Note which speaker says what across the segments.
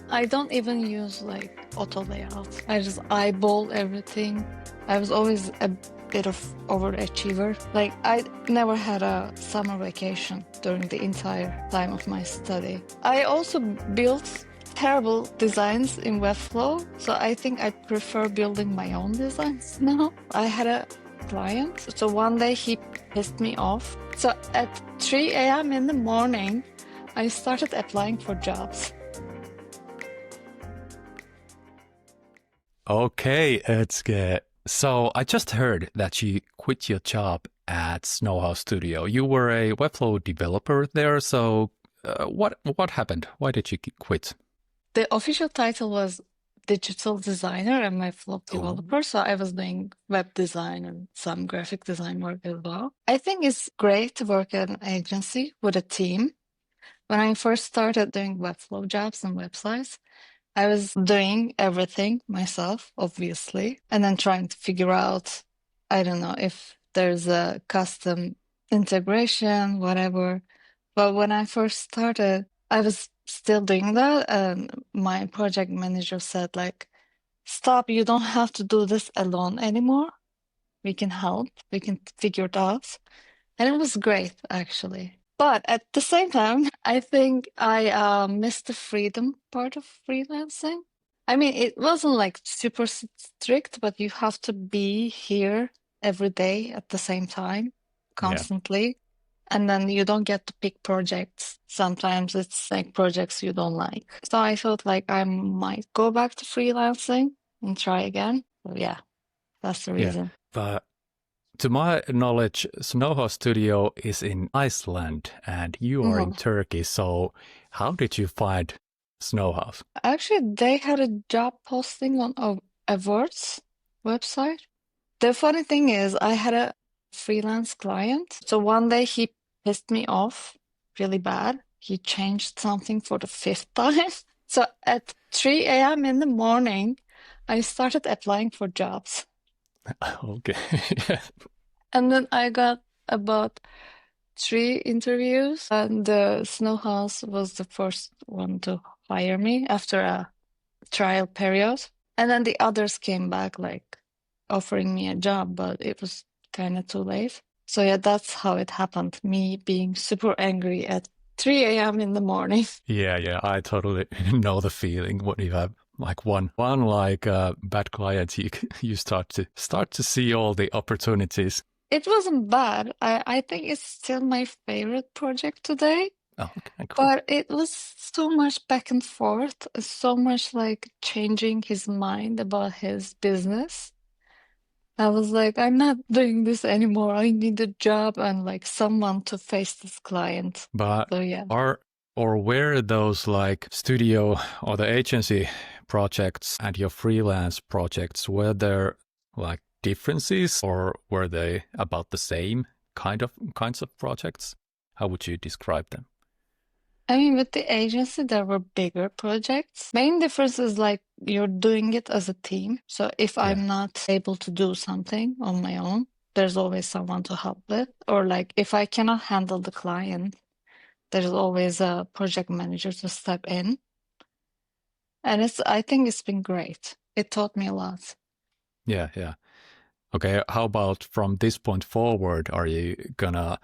Speaker 1: I don't even use like auto layout. I just eyeball everything. I was always a bit of overachiever. Like I never had a summer vacation during the entire time of my study. I also built terrible designs in Webflow, so I think I prefer building my own designs now. I had a client, so one day he pissed me off. So at 3 a.m. in the morning, I started applying for jobs.
Speaker 2: Okay, Özge. So I just heard that you quit your job at Snowhouse Studio. You were a Webflow developer there, so what happened? Why did you quit?
Speaker 1: The official title was digital designer and Webflow
Speaker 2: Oh,
Speaker 1: developer, so I was doing web design and some graphic design work as well. I think it's great to work at an agency with a team. When I first started doing Webflow jobs and websites, I was doing everything myself, obviously, and then trying to figure out, I don't know, if there's a custom integration, whatever. But when I first started, I was still doing that, and my project manager said, like, stop, you don't have to do this alone anymore. We can help, we can figure it out. And it was great, actually. But at the same time, I think I missed the freedom part of freelancing. I mean, it wasn't like super strict, but you have to be here every day at the same time,
Speaker 2: yeah.
Speaker 1: constantly. And then you don't get to pick projects. Sometimes it's like projects you don't like. So I thought like I might go back to freelancing and try again. So yeah, that's the
Speaker 2: Yeah.
Speaker 1: reason.
Speaker 2: But to my knowledge, Snowhouse Studio is in Iceland and you are in
Speaker 1: Mhm.
Speaker 2: Turkey. So how did you find Snowhouse?
Speaker 1: Actually, they had a job posting on a Words website. The funny thing is, I had a freelance client. So one day he pissed me off really bad. He changed something for the fifth time. So at 3 a.m. in the morning, I started applying for jobs.
Speaker 2: Okay.
Speaker 1: And then I got about three interviews, and the Snow House was the first one to hire me after a trial period. And then the others came back like offering me a job, but it was kind of too late. So yeah, that's how it happened. Me being super angry at 3 a.m. in the morning.
Speaker 2: Yeah, I totally know the feeling when you have like one like bad client, you start to see all the opportunities.
Speaker 1: It wasn't bad. I think it's still my favorite project today,
Speaker 2: Oh, okay, cool.
Speaker 1: but it was so much back and forth, so much like changing his mind about his business. I was like, I'm not doing this anymore. I need a job and like someone to face this client.
Speaker 2: But
Speaker 1: So yeah.
Speaker 2: are or were those like studio or the agency projects and your freelance projects, were there like differences or were they about the same kinds of projects? How would you describe them?
Speaker 1: I mean, with the agency, there were bigger projects. Main difference is like you're doing it as a team. So if
Speaker 2: Yeah.
Speaker 1: I'm not able to do something on my own, there's always someone to help with. Or like if I cannot handle the client, there's always a project manager to step in. And I think it's been great. It taught me a lot.
Speaker 2: Yeah. Okay, how about from this point forward? Are you gonna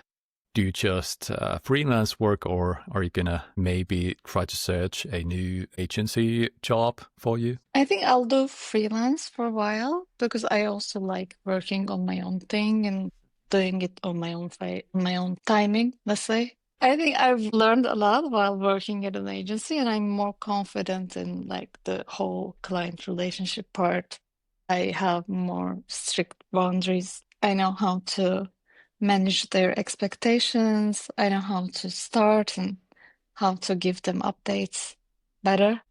Speaker 2: do just freelance work or are you gonna maybe try to search a new agency job for you?
Speaker 1: I think I'll do freelance for a while because I also like working on my own thing and doing it on my own timing, let's say. I think I've learned a lot while working at an agency and I'm more confident in like the whole client relationship part. I have more strict boundaries. I know how to manage their expectations. I know how to start and how to give them updates better.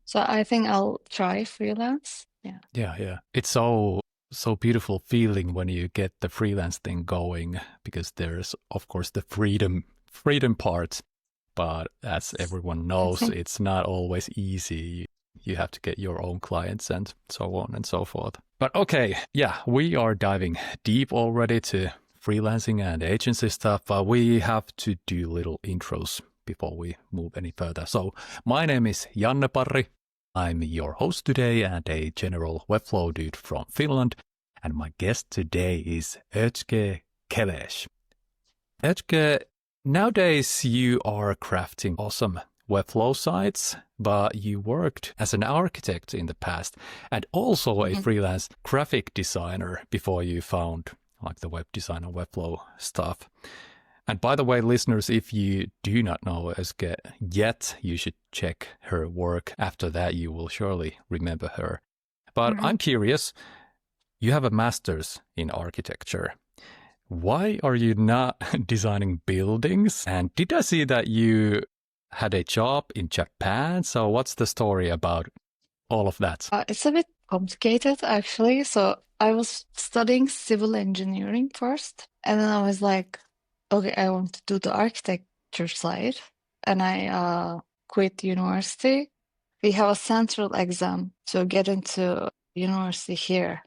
Speaker 1: So I think I'll try freelance. Yeah.
Speaker 2: Yeah. It's so beautiful feeling when you get the freelance thing going because there's of course the freedom part, but as everyone knows, it's not always easy. You have to get your own clients and so on and so forth. But okay, yeah, we are diving deep already to freelancing and agency stuff, but we have to do little intros before we move any further. So my name is Janne Parri. I'm your host today and a general Webflow dude from Finland. And my guest today is Özge Keleş. Özge, nowadays you are crafting awesome Webflow sites, but you worked as an architect in the past and also a
Speaker 1: Mhm.
Speaker 2: freelance graphic designer before you found like the web design and Webflow stuff. And by the way, listeners, if you do not know Özge yet, you should check her work. After that, you will surely remember her. But
Speaker 1: Mhm.
Speaker 2: I'm curious, you have a master's in architecture. Why are you not designing buildings? And did I see that you had a job in Japan? So what's the story about all of that?
Speaker 1: It's a bit complicated, actually. So I was studying civil engineering first, and then I was like, okay, I want to do the architecture side, and I quit university. We have a central exam to get into university here,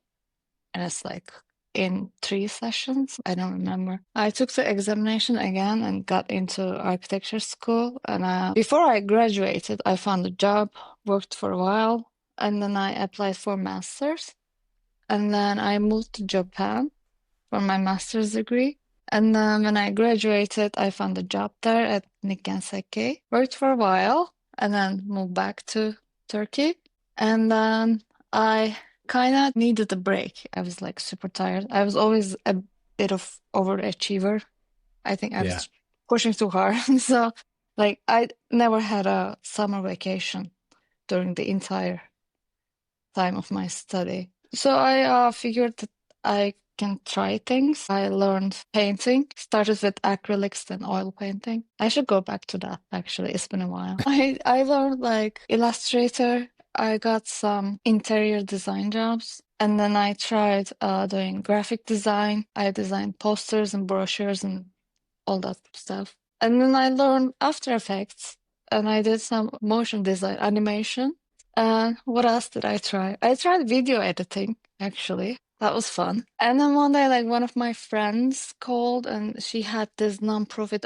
Speaker 1: and it's like in 3 sessions. I don't remember. I took the examination again and got into architecture school. And before I graduated, I found a job, worked for a while, and then I applied for master's. And then I moved to Japan for my master's degree. And then when I graduated, I found a job there at Nikkei, worked for a while, and then moved back to Turkey. And then I kind of needed a break. I was like super tired. I was always a bit of overachiever. I think I
Speaker 2: Yeah.
Speaker 1: was pushing too hard. So, like, I never had a summer vacation during the entire time of my study. So I figured that I can try things. I learned painting, started with acrylics and oil painting. I should go back to that actually. It's been a while. I learned like Illustrator. I got some interior design jobs. And then I tried doing graphic design. I designed posters and brochures and all that stuff. And then I learned After Effects and I did some motion design animation. And what else did I try? I tried video editing, actually. That was fun. And then one day, like one of my friends called and she had this nonprofit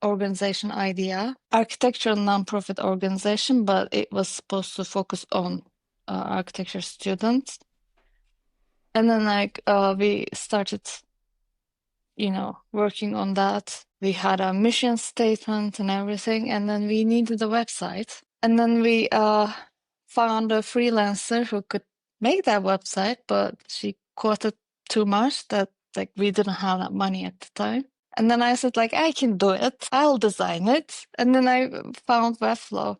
Speaker 1: organization idea, architectural nonprofit organization, but it was supposed to focus on architecture students. And then like we started working on that. We had a mission statement and everything, and then we needed a website. And then we found a freelancer who could make that website, but she quoted too much that like we didn't have that money at the time. And then I said, like, I can do it. I'll design it. And then I found Webflow.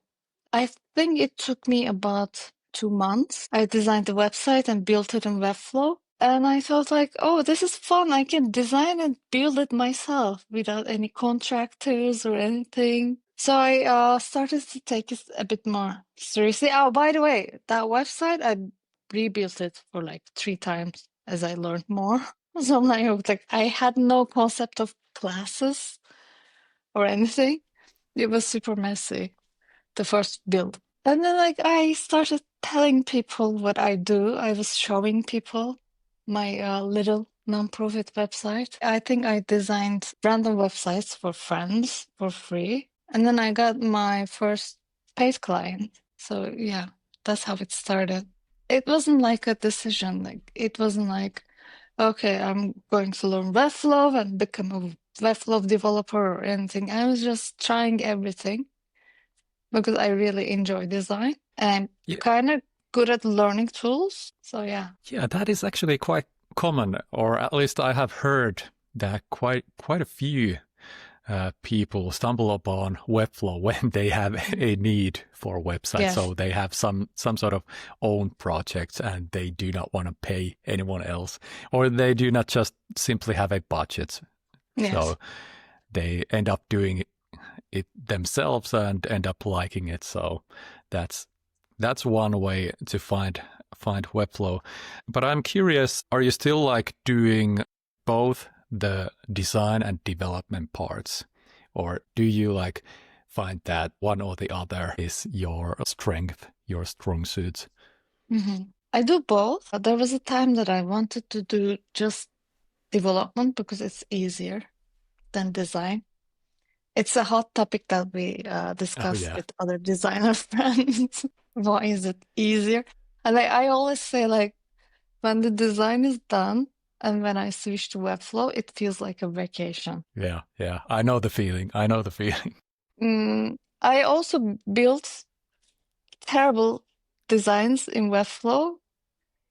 Speaker 1: I think it took me about 2 months. I designed the website and built it in Webflow. And I thought like, oh, this is fun. I can design and build it myself without any contractors or anything. So I started to take it a bit more seriously. Oh, by the way, that website, I rebuilt it for like 3 times as I learned more. So I'm like, I had no concept of classes or anything. It was super messy, the first build. And then like I started telling people what I do. I was showing people my little nonprofit website. I think I designed random websites for friends for free. And then I got my first paid client. So yeah, that's how it started. It wasn't like a decision. Like it wasn't like, okay, I'm going to learn Webflow and become a Webflow developer or anything. I was just trying everything because I really enjoy design and I'm
Speaker 2: Yeah,
Speaker 1: kind of good at learning tools. So yeah.
Speaker 2: yeah, that is actually quite common, or at least I have heard that quite a few people stumble upon Webflow when they have a need for a website.
Speaker 1: Yes.
Speaker 2: So they have some sort of own projects and they do not want to pay anyone else, or they do not just simply have a budget.
Speaker 1: Yes.
Speaker 2: So they end up doing it themselves and end up liking it. So that's one way to find Webflow. But I'm curious, are you still like doing both the design and development parts? Or do you like find that one or the other is your strength, your strong suits?
Speaker 1: I do both. There was a time that I wanted to do just development because it's easier than design. It's a hot topic that we
Speaker 2: Oh
Speaker 1: discuss
Speaker 2: yeah.
Speaker 1: with other designer friends. Why is it easier? And I always say like when the design is done and when I switch to Webflow, it feels like a vacation.
Speaker 2: Yeah, yeah. I know the feeling. I know the feeling.
Speaker 1: I also built terrible designs in Webflow.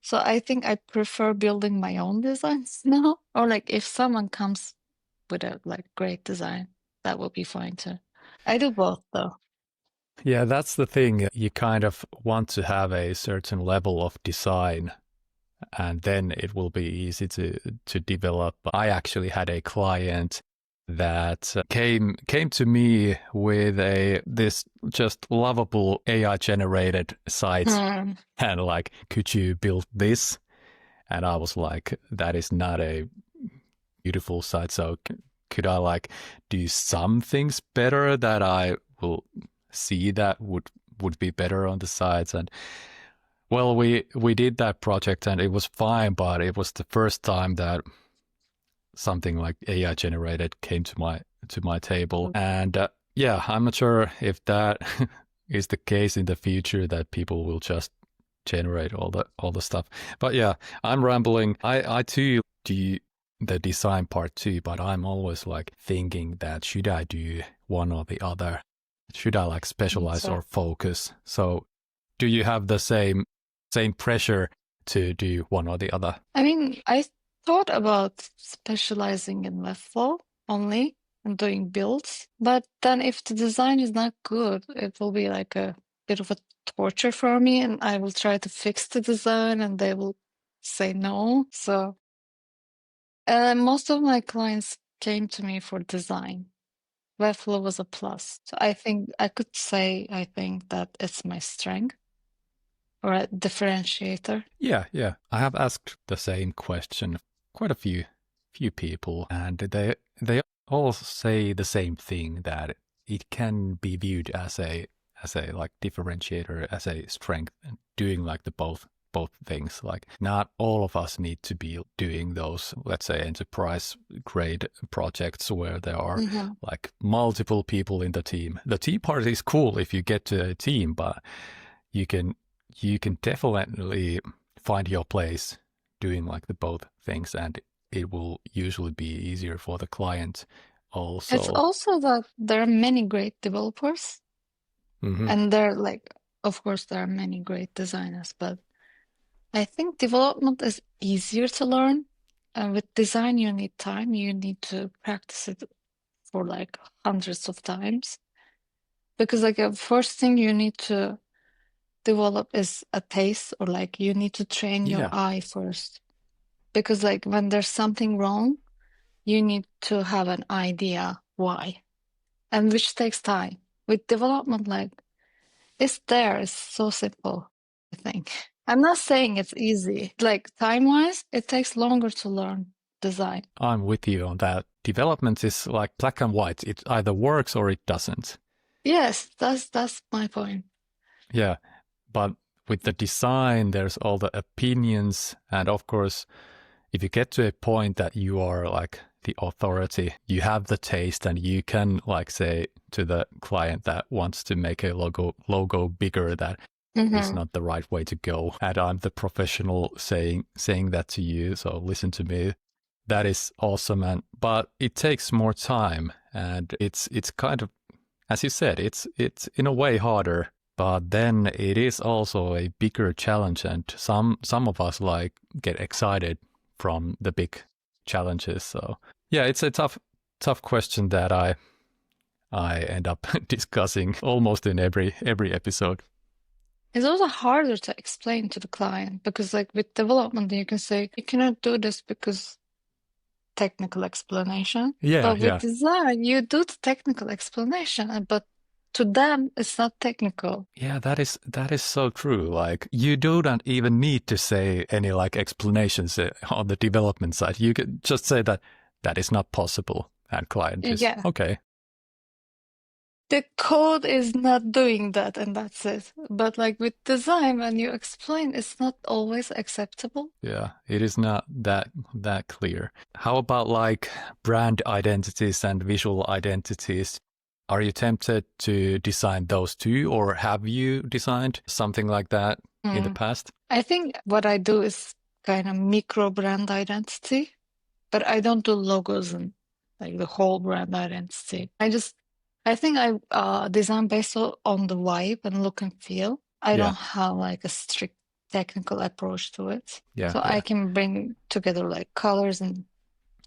Speaker 1: So I think I prefer building my own designs now. Or like if someone comes with a like great design, that would be fine too. I do both though.
Speaker 2: Yeah, that's the thing. You kind of want to have a certain level of design and then it will be easy to develop. I actually had a client that came to me with this just lovable AI generated site
Speaker 1: Hmm.
Speaker 2: and like, could you build this? And I was like, that is not a beautiful site. So could I like do some things better that I will see that would be better on the sites? And well, we did that project and it was fine, but it was the first time that something like AI generated came to my table. And yeah, I'm not sure if that is the case in the future that people will just generate all the stuff. But yeah, I'm rambling. I too do the design part too, but I'm always like thinking that should I do one or the other? Should I like specialize
Speaker 1: So,
Speaker 2: or focus? So do you have the same pressure to do one or the other?
Speaker 1: I mean, I thought about specializing in Webflow only and doing builds, but then if the design is not good, it will be like a bit of a torture for me, and I will try to fix the design and they will say no. So, most of my clients came to me for design. Webflow was a plus. So I think I could say I think that it's my strength or a differentiator.
Speaker 2: Yeah, yeah. I have asked the same question quite a few people, and they all say the same thing that it can be viewed as a like differentiator, as a strength, and doing like the both things. Like not all of us need to be doing those, let's say, enterprise grade projects where there are
Speaker 1: Hmm.
Speaker 2: like multiple people in the team. The team part is cool if you get to a team, but you can you can definitely find your place doing like the both things, and it will usually be easier for the client
Speaker 1: It's
Speaker 2: also.
Speaker 1: also that there are many great developers,
Speaker 2: Hmm.
Speaker 1: and there like, of course, there are many great designers, but I think development is easier to learn. And with design, you need time. You need to practice it for like hundreds of times. Because like the first thing you need to develop is a taste, or like you need to train your
Speaker 2: Yeah,
Speaker 1: eye first. Because like when there's something wrong, you need to have an idea why, and which takes time. With development, like it's there, it's so simple, I think. I'm not saying it's easy. Like time-wise, it takes longer to learn design.
Speaker 2: I'm with you on that. Development is like black and white. It either works or it doesn't.
Speaker 1: Yes, that's my point.
Speaker 2: Yeah, but with the design, there's all the opinions, and of course, if you get to a point that you are like the authority, you have the taste and you can like say to the client that wants to make a logo bigger that is
Speaker 1: Hmm.
Speaker 2: not the right way to go. And I'm the professional saying that to you. So listen to me. That is awesome. And but it takes more time and it's kind of as you said, it's in a way harder, but then it is also a bigger challenge, and some of us like get excited from the big challenges. So yeah, it's a tough question that I end up discussing almost in every episode.
Speaker 1: It's also harder to explain to the client because, like with development, you can say you cannot do this because technical explanation.
Speaker 2: Yeah,
Speaker 1: But with
Speaker 2: yeah.
Speaker 1: design, you do the technical explanation, but to them, it's not technical.
Speaker 2: Yeah, that is so true. Like you do not even need to say any like explanations on the development side. You can just say that that is not possible, and client is
Speaker 1: Yeah.
Speaker 2: okay.
Speaker 1: The code is not doing that, and that's it. But like with design, when you explain, it's not always acceptable.
Speaker 2: Yeah, it is not that clear. How about like brand identities and visual identities? Are you tempted to design those too, or have you designed something like that in the past?
Speaker 1: I think what I do is kind of micro brand identity, but I don't do logos and like the whole brand identity. I think I design based on the vibe and look and feel. I
Speaker 2: Yeah,
Speaker 1: don't have like a strict technical approach to it.
Speaker 2: yeah,
Speaker 1: So I
Speaker 2: yeah.
Speaker 1: can bring together like colors and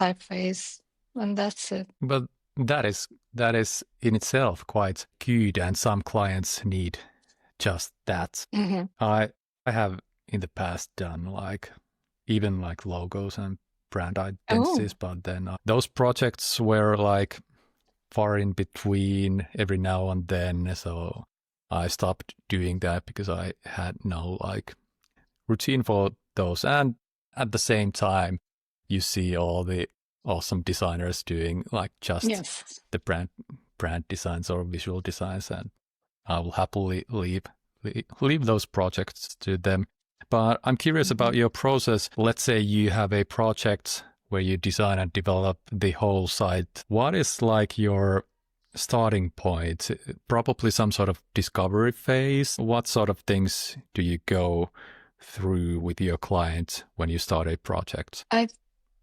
Speaker 1: typeface, and that's it.
Speaker 2: But that is in itself quite good, and some clients need just that.
Speaker 1: Hmm.
Speaker 2: I have in the past done like even like logos and brand
Speaker 1: Oh,
Speaker 2: identities, but then those projects were like far in between every now and then, so I stopped doing that because I had no like routine for those. And at the same time, you see all the awesome designers doing like just
Speaker 1: yes.
Speaker 2: the brand designs or visual designs, and I will happily leave those projects to them. But I'm curious
Speaker 1: Hmm.
Speaker 2: about your process. Let's say you have a project where you design and develop the whole site. What is like your starting point? Probably some sort of discovery phase. What sort of things do you go through with your client when you start a project?
Speaker 1: I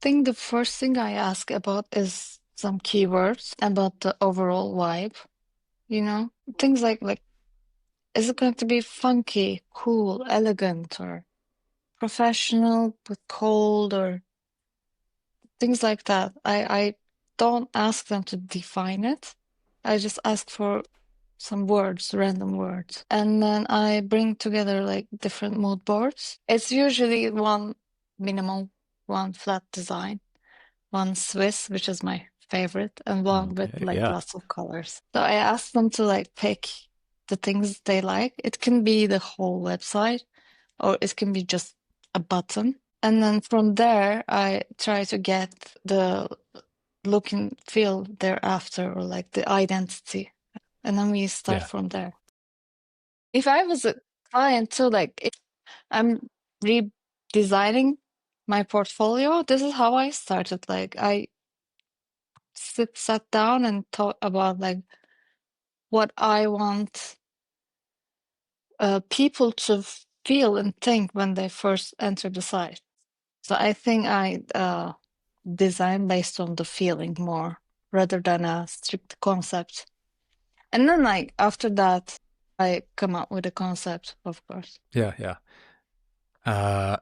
Speaker 1: think the first thing I ask about is some keywords about the overall vibe, you know? Things like is it going to be funky, cool, elegant, or professional but cold, or things like that. I don't ask them to define it. I just ask for some words, random words. And then I bring together like different mood boards. It's usually one minimal, one flat design, one Swiss, which is my favorite, and one with
Speaker 2: Okay,
Speaker 1: like
Speaker 2: yeah,
Speaker 1: lots of colors. So I ask them to like pick the things they like. It can be the whole website, or it can be just a button. And then from there, I try to get the look and feel thereafter, or like the identity. And then we start
Speaker 2: yeah.
Speaker 1: from there. If I was a client too, like if I'm redesigning my portfolio, this is how I started. Like I sat down and thought about like what I want people to feel and think when they first enter the site. So I think I design based on the feeling more rather than a strict concept. And then like after that, I come up with a concept, of course.
Speaker 2: Yeah, yeah. Uh,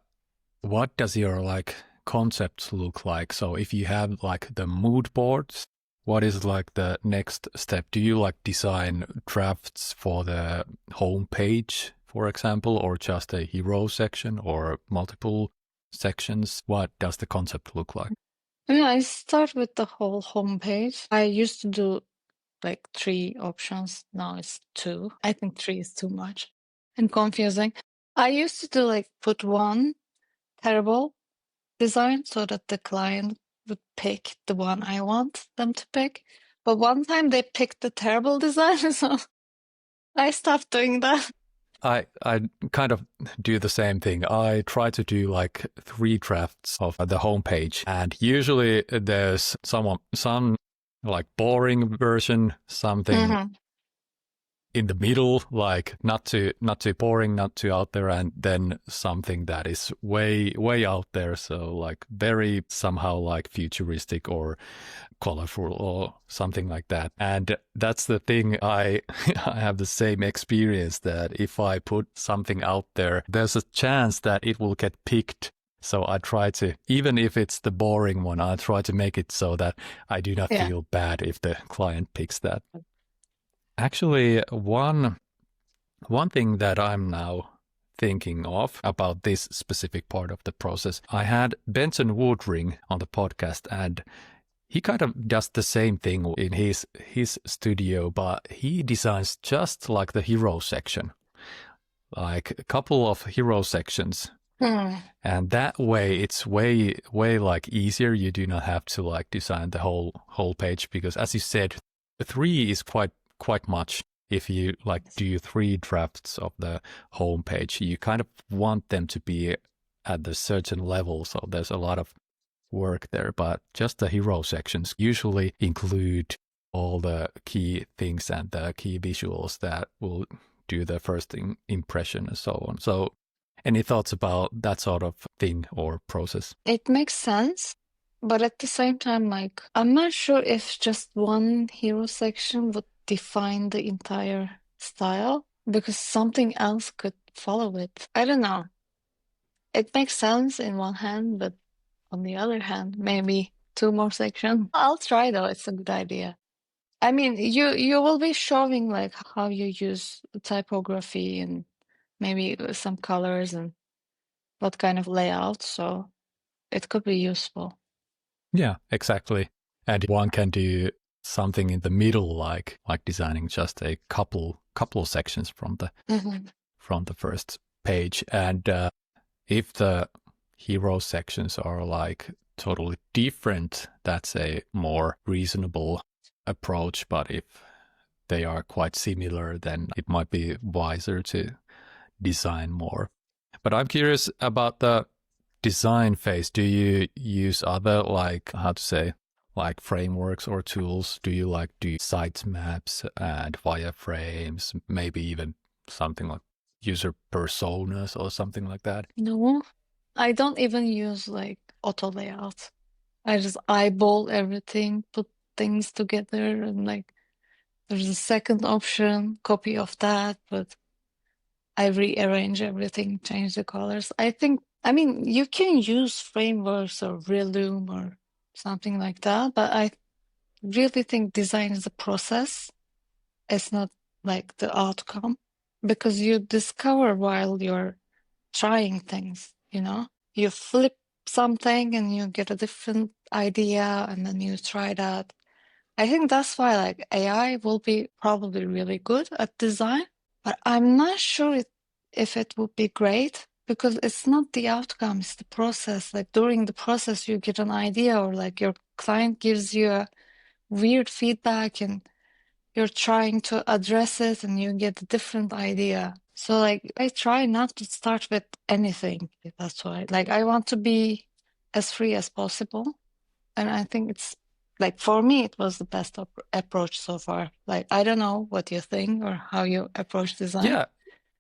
Speaker 2: what does your like concept look like? So if you have like the mood boards, what is like the next step? Do you like design drafts for the home page, for example, or just a hero section or multiple sections? What does the concept look like?
Speaker 1: I mean, I start with the whole homepage. I used to do like three options. Now it's two. I think three is too much and confusing. I used to do like put one terrible design so that the client would pick the one I want them to pick. But one time they picked the terrible design, so I stopped doing that.
Speaker 2: I kind of do the same thing. I try to do like three drafts of the homepage, and usually there's some like boring version, something
Speaker 1: Hmm.
Speaker 2: in the middle, like not too boring, not too out there, and then something that is way out there. So like very somehow like futuristic or colorful or something like that. And that's the thing. I I have the same experience that if I put something out there, there's a chance that it will get picked. So I try to, even if it's the boring one, I try to make it so that I do not
Speaker 1: Yeah.
Speaker 2: feel bad if the client picks that. Actually, one thing that I'm now thinking of about this specific part of the process, I had Benson Woodring on the podcast, and he kind of does the same thing in his studio, but he designs just like the hero section, like a couple of hero sections.
Speaker 1: Hmm.
Speaker 2: And that way it's way like easier. You do not have to like design the whole page, because as you said, three is quite much. If you like do three drafts of the home page, you kind of want them to be at a certain level. So there's a lot of work there, but just the hero sections usually include all the key things and the key visuals that will do the first impression and so on. So any thoughts about that sort of thing or process?
Speaker 1: It makes sense, but at the same time, like, I'm not sure if just one hero section would define the entire style because something else could follow it. I don't know. It makes sense in one hand, but on the other hand, maybe two more sections. I'll try though. It's a good idea. I mean, you will be showing like how you use typography and maybe some colors and what kind of layout, so it could be useful.
Speaker 2: Yeah, exactly. And one can do something in the middle, like designing just a couple sections from the
Speaker 1: Mhm.
Speaker 2: from the first page. And if the hero sections are like totally different, that's a more reasonable approach. But if they are quite similar, then it might be wiser to design more. But I'm curious about the design phase. Do you use other, like, how to say, like frameworks or tools? Do you like do site maps and wireframes, maybe even something like user personas or something like that?
Speaker 1: No, I don't even use like auto layout. I just eyeball everything, put things together, and like there's a second option, copy of that, but I rearrange everything, change the colors. I mean, you can use frameworks or Reloom or something like that, but I really think design is a process. It's not like the outcome because you discover while you're trying things, you know? You flip something and you get a different idea and then you try that. I think that's why like AI will be probably really good at design, but I'm not sure if it would be great because it's not the outcome, it's the process. Like during the process, you get an idea or like your client gives you a weird feedback and you're trying to address it and you get a different idea. So like I try not to start with anything. That's why. Like I want to be as free as possible. And I think it's like for me it was the best approach so far. Like I don't know what you think or how you approach design.
Speaker 2: Yeah,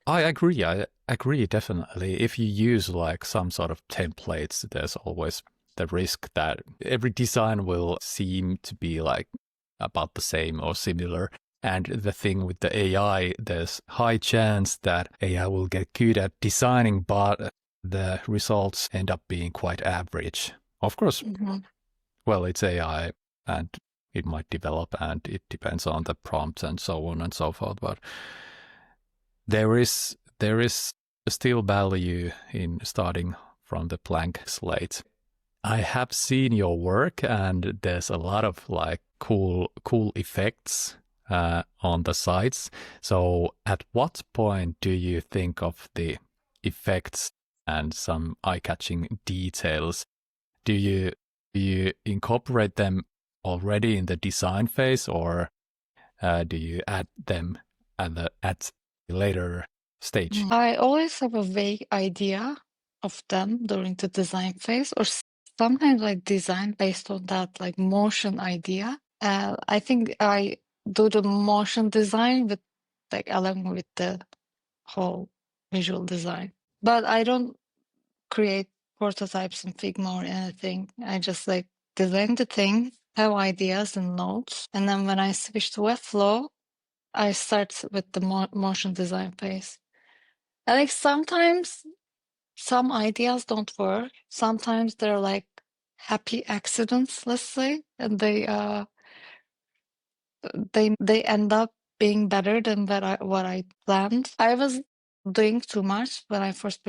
Speaker 2: I agree. I agree definitely. If you use like some sort of templates, there's always the risk that every design will seem to be like about the same or similar. And the thing with the AI, there's high chance that AI will get good at designing, but the results end up being quite average. Of course,
Speaker 1: Mhm.
Speaker 2: well, it's AI and it might develop and it depends on the prompts and so on and so forth. But there is still value in starting from the blank slate. I have seen your work and there's a lot of like cool effects on the sites. So at what point do you think of the effects and some eye-catching details? Do you incorporate them already in the design phase, or do you add them at a later stage?
Speaker 1: I always have a vague idea of them during the design phase, or sometimes I design based on that like motion idea. I think I do the motion design with like along with the whole visual design. But I don't create prototypes in Figma or anything. I just like design the thing, have ideas and notes, and then when I switch to Webflow, I start with the motion design phase. And like sometimes some ideas don't work. Sometimes they're like happy accidents, let's say, and they end up being better than what I planned. I was doing too much when I first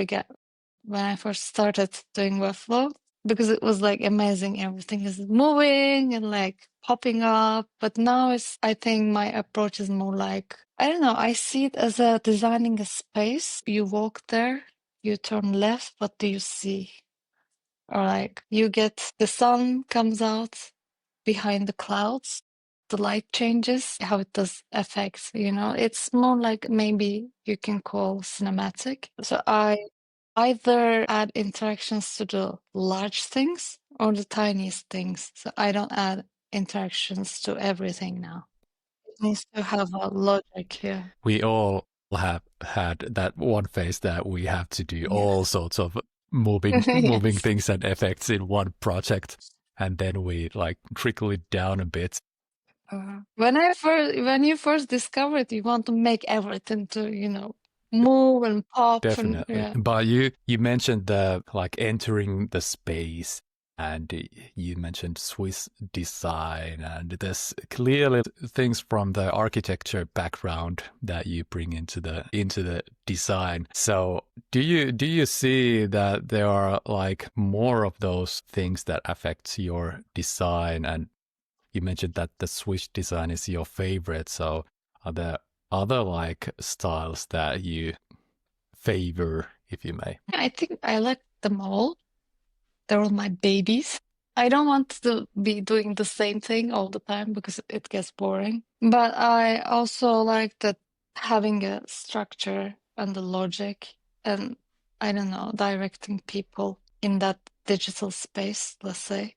Speaker 1: started doing Webflow because it was like amazing. Everything is moving and like popping up. But now I think my approach is more like, I don't know, I see it as a designing a space. You walk there, you turn left, what do you see? Or like you get the sun comes out behind the clouds, the light changes, how it does effects, it's more like maybe you can call cinematic. So I either add interactions to the large things or the tiniest things. So I don't add interactions to everything now. It needs to have a logic here.
Speaker 2: We all have had that one phase that we have to do
Speaker 1: Yeah.
Speaker 2: all sorts of moving
Speaker 1: Yes.
Speaker 2: things and effects in one project, and then we like trickle it down a bit.
Speaker 1: When you first discover it, you want to make everything to, move and pop and
Speaker 2: Definitely.
Speaker 1: yeah.
Speaker 2: But you mentioned the like entering the space, and you mentioned Swiss design, and there's clearly things from the architecture background that you bring into the design. So do you see that there are like more of those things that affect your design? And you mentioned that the Swiss design is your favorite. So are there other like styles that you favor, if you may?
Speaker 1: I think I like them all. They're all my babies. I don't want to be doing the same thing all the time because it gets boring. But I also like that having a structure and the logic and I don't know, directing people in that digital space, let's say.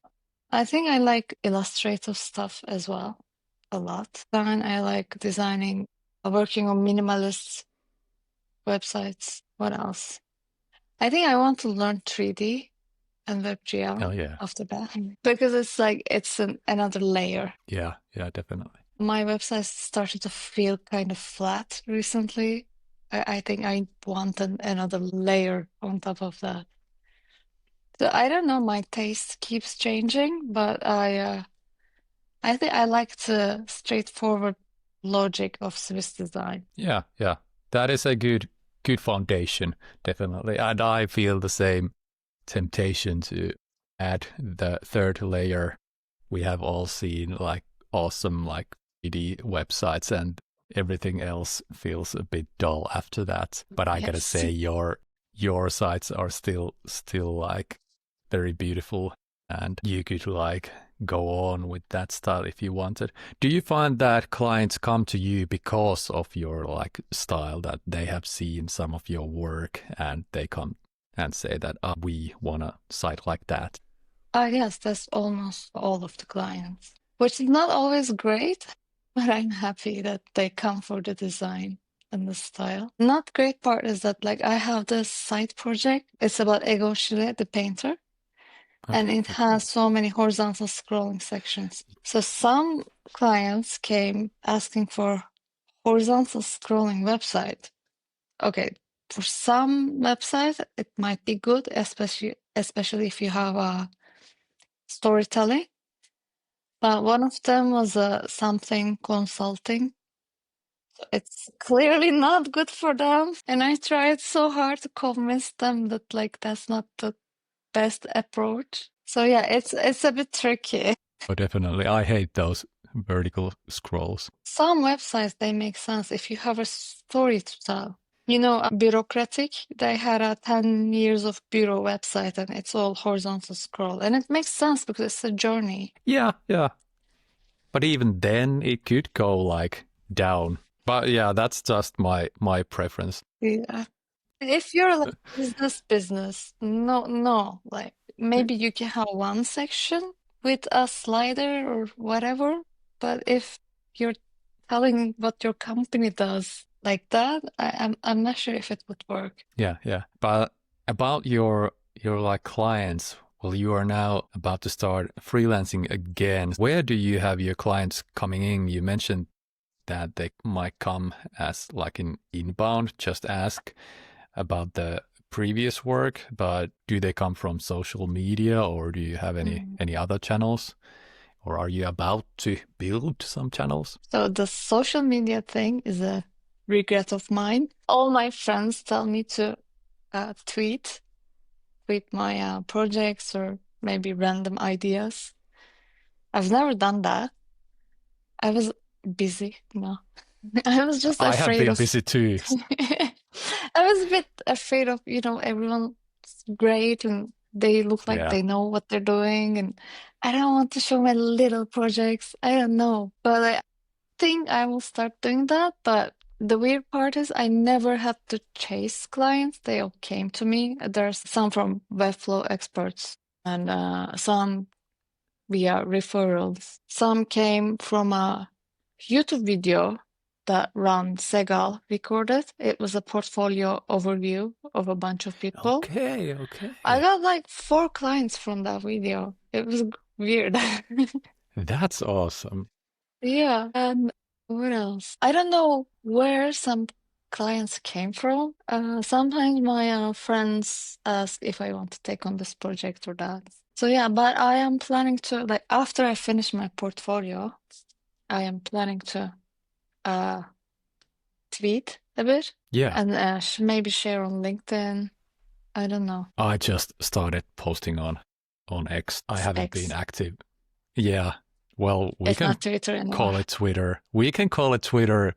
Speaker 1: I think I like illustrative stuff as well, a lot. Then I like designing, working on minimalist websites. What else? I think I want to learn 3D and WebGL
Speaker 2: Oh yeah,
Speaker 1: after that because it's like another layer.
Speaker 2: yeah, yeah, definitely.
Speaker 1: My website started to feel kind of flat recently. I think I wanted another layer on top of that. So I don't know, my taste keeps changing, but I think I like the straightforward logic of Swiss design.
Speaker 2: Yeah, yeah, that is a good foundation, definitely. And I feel the same temptation to add the third layer. We have all seen like awesome like 3D websites, and everything else feels a bit dull after that. But I gotta
Speaker 1: Yes.
Speaker 2: say your sites are still like very beautiful, and you could like go on with that style if you wanted. Do you find that clients come to you because of your like style, that they have seen some of your work and they come and say that we want a site like that?
Speaker 1: Yes, that's almost all of the clients, which is not always great, but I'm happy that they come for the design and the style. Not great part is that like I have this side project. It's about Ego Shile, the painter, and
Speaker 2: Okay,
Speaker 1: it
Speaker 2: okay.
Speaker 1: has so many horizontal scrolling sections. So some clients came asking for horizontal scrolling website. Okay, for some websites it might be good, especially if you have a storytelling. But one of them was something consulting. It's clearly not good for them. And I tried so hard to convince them that like that's not the best approach. So yeah, it's a bit tricky.
Speaker 2: Oh, definitely. I hate those vertical scrolls.
Speaker 1: Some websites they make sense if you have a story to tell. You know, bureaucratic, they had a 10 years of bureau website and it's all horizontal scroll. And it makes sense because it's a journey.
Speaker 2: Yeah, yeah. But even then, it could go like down. But yeah, that's just my preference.
Speaker 1: Yeah. If you're like business, no, like maybe you can have one section with a slider or whatever, but if you're telling what your company does like that, I'm not sure if it would work.
Speaker 2: Yeah, yeah. But about your like clients, well, you are now about to start freelancing again. Where do you have your clients coming in? You mentioned that they might come as like an inbound, just ask about the previous work, but do they come from social media, or do you have
Speaker 1: Mm.
Speaker 2: any other channels, or are you about to build some channels?
Speaker 1: So the social media thing is a regret of mine. All my friends tell me to tweet my projects or maybe random ideas. I've never done that. I was busy, no. I was just
Speaker 2: I have
Speaker 1: afraid
Speaker 2: been
Speaker 1: of
Speaker 2: busy too.
Speaker 1: I was a bit afraid of, everyone's great and they look like
Speaker 2: Yeah.
Speaker 1: they know what they're doing and I don't want to show my little projects. I don't know. But I think I will start doing that. But the weird part is I never had to chase clients. They all came to me. There's some from Webflow experts and some via referrals. Some came from a YouTube video that Ron Segal recorded. It was a portfolio overview of a bunch of people.
Speaker 2: Okay.
Speaker 1: I got like 4 clients from that video. It was weird.
Speaker 2: That's awesome.
Speaker 1: Yeah. And what else? I don't know where some clients came from. Sometimes my friends ask if I want to take on this project or that. So yeah, but I am planning to, like, after I finish my portfolio, I am planning to uh tweet a bit
Speaker 2: Yeah.
Speaker 1: and maybe share on LinkedIn. I don't know.
Speaker 2: I just started posting on X. I
Speaker 1: It's
Speaker 2: haven't been
Speaker 1: X.
Speaker 2: active. Yeah. Well, we
Speaker 1: It's
Speaker 2: can
Speaker 1: not Twitter anymore.
Speaker 2: call it Twitter. We can call it Twitter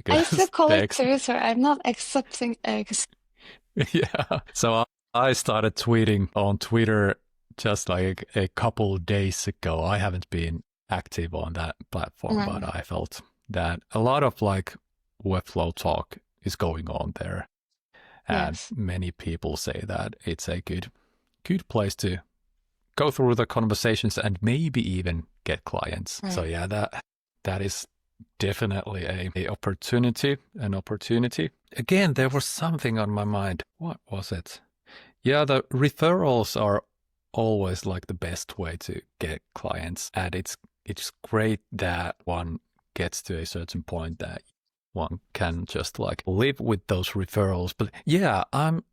Speaker 1: I still
Speaker 2: because
Speaker 1: call
Speaker 2: the
Speaker 1: it
Speaker 2: X.
Speaker 1: Twitter. I'm not accepting X.
Speaker 2: Yeah. So I started tweeting on Twitter just like a couple days ago. I haven't been active on that platform, but
Speaker 1: Mm,
Speaker 2: I felt that a lot of like Webflow talk is going on there. And
Speaker 1: yes.
Speaker 2: many people say that it's a good place to go through the conversations and maybe even get clients. So
Speaker 1: Mm.
Speaker 2: yeah, that is definitely a opportunity, an opportunity. Again, there was something on my mind. What was it? Yeah, the referrals are always like the best way to get clients, and it's great that one gets to a certain point that one can just like live with those referrals. But yeah, I'm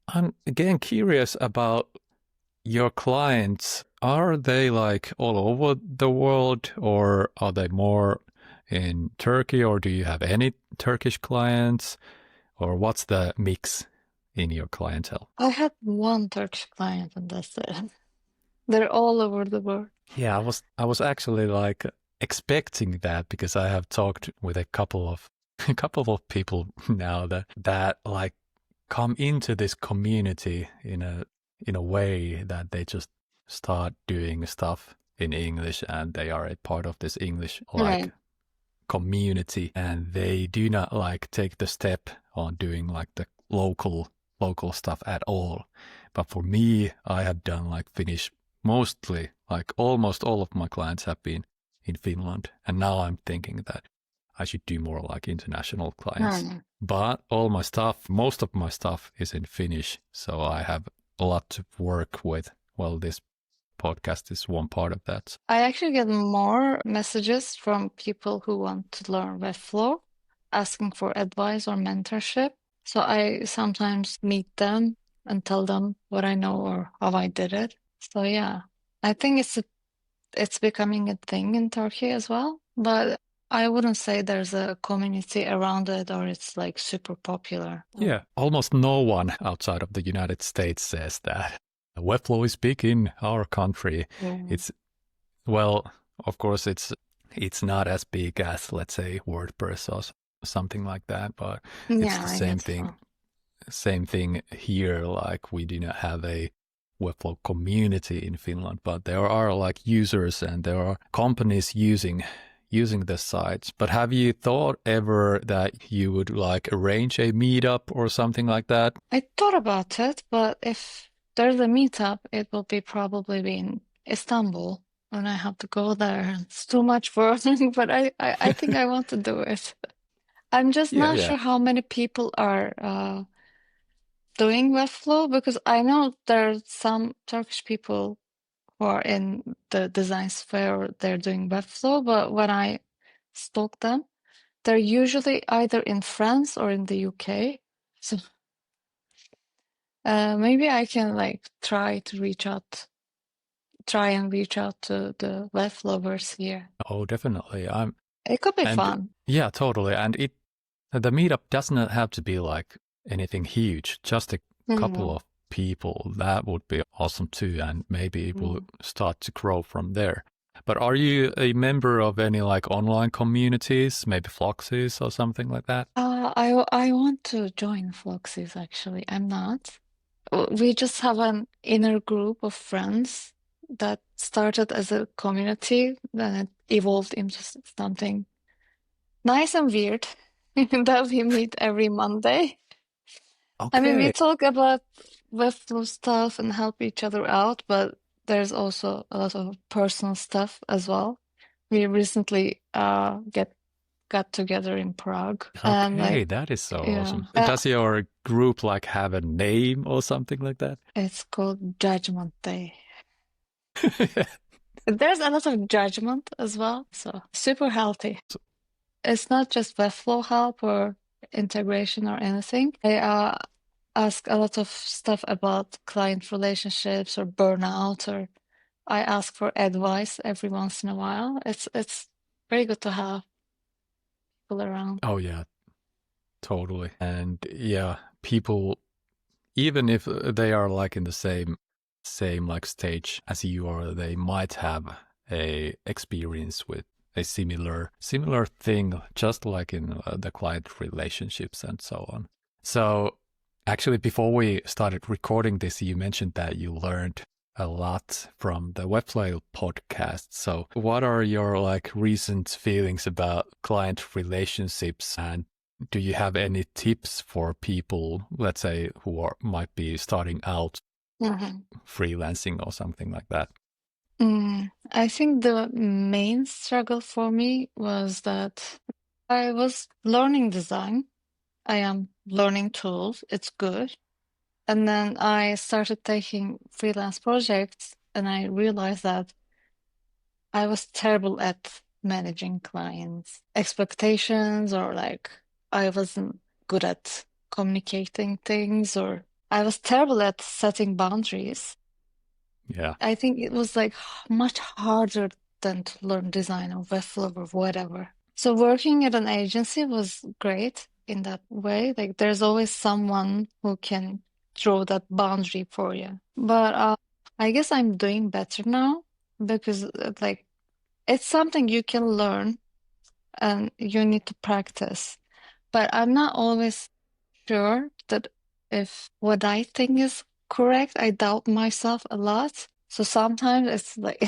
Speaker 2: again curious about your clients. Are they like all over the world, or are they more in Turkey, or do you have any Turkish clients, or what's the mix in your clientele?
Speaker 1: I had one Turkish client and that's it. They're all over the world.
Speaker 2: Yeah, I was actually like expecting that because I have talked with a couple of a couple of people now that like come into this community in a way that they just start doing stuff in English and they are a part of this English like
Speaker 1: Right.
Speaker 2: community and they do not like take the step on doing like the local stuff at all. But for me, I have done like Finnish mostly, like almost all of my clients have been in Finland. And now I'm thinking that I should do more like international clients.
Speaker 1: Mm.
Speaker 2: But all my stuff, most of my stuff is in Finnish. So I have a lot to work with. Well, this podcast is one part of that.
Speaker 1: I actually get more messages from people who want to learn Webflow, asking for advice or mentorship. So I sometimes meet them and tell them what I know or how I did it. So yeah, I think it's becoming a thing in Turkey as well, but I wouldn't say there's a community around it or it's like super popular.
Speaker 2: Yeah, almost no one outside of the United States says that. Webflow is big in our country.
Speaker 1: Mm.
Speaker 2: It's well, of course, it's not as big as let's say WordPress or something like that, but it's
Speaker 1: Yeah,
Speaker 2: the
Speaker 1: I
Speaker 2: same
Speaker 1: guess
Speaker 2: thing.
Speaker 1: so.
Speaker 2: Same thing here. Like we do not have a Webflow community in Finland, but there are like users and there are companies using the sites. But have you thought ever that you would like arrange a meetup or something like that?
Speaker 1: I thought about it, but if there's a meetup, it will be probably be in Istanbul and I have to go there. It's too much work, but I think I want to do it. I'm just
Speaker 2: Yeah,
Speaker 1: not
Speaker 2: yeah.
Speaker 1: sure how many people are doing Webflow because I know there's some Turkish people who are in the design sphere, they're doing Webflow, but when I stalk them, they're usually either in France or in the UK. So maybe I can like try and reach out to the web lovers here.
Speaker 2: Oh, definitely. I'm
Speaker 1: It could be
Speaker 2: and
Speaker 1: fun.
Speaker 2: yeah, totally. And it the meetup does not have to be like anything huge, just a couple
Speaker 1: Mm,
Speaker 2: of people. That would be awesome too. And maybe it will
Speaker 1: mm.
Speaker 2: start to grow from there. But are you a member of any like online communities, maybe Floxies or something like that?
Speaker 1: I want to join Floxies actually. I'm not. We just have an inner group of friends that started as a community, then it evolved into something nice and weird that we meet every Monday. I mean, we
Speaker 2: Okay.
Speaker 1: talk about Webflow stuff and help each other out, but there's also a lot of personal stuff as well. We recently got together in Prague, and
Speaker 2: Okay,
Speaker 1: like,
Speaker 2: that is so
Speaker 1: yeah,
Speaker 2: awesome. Does your group like have a name or something like that?
Speaker 1: it's called Judgment Day. There's a lot of judgment as well, so super healthy. It's not just Webflow help or integration or anything. I ask a lot of stuff about client relationships or burnout, or I ask for advice every once in a while. It's very good to have people around.
Speaker 2: Oh yeah, totally. And yeah, people, even if they are like in the same like stage as you are, they might have a experience with a similar thing, just like in the client relationships and so on. So actually, before we started recording this, you mentioned that you learned a lot from the Webflow podcast. So what are your like recent feelings about client relationships, and do you have any tips for people, let's say, who might be starting out
Speaker 1: Mhm.
Speaker 2: freelancing or something like that?
Speaker 1: I think the main struggle for me was that I was learning design. I am learning tools. It's good. And then I started taking freelance projects, and I realized that I was terrible at managing clients' expectations, or like I wasn't good at communicating things, or I was terrible at setting boundaries.
Speaker 2: Yeah.
Speaker 1: I think it was like much harder than to learn design or Webflow or whatever. So working at an agency was great in that way. Like there's always someone who can draw that boundary for you. But I guess I'm doing better now because like it's something you can learn and you need to practice. But I'm not always sure that if what I think is correct. I doubt myself a lot. So sometimes it's like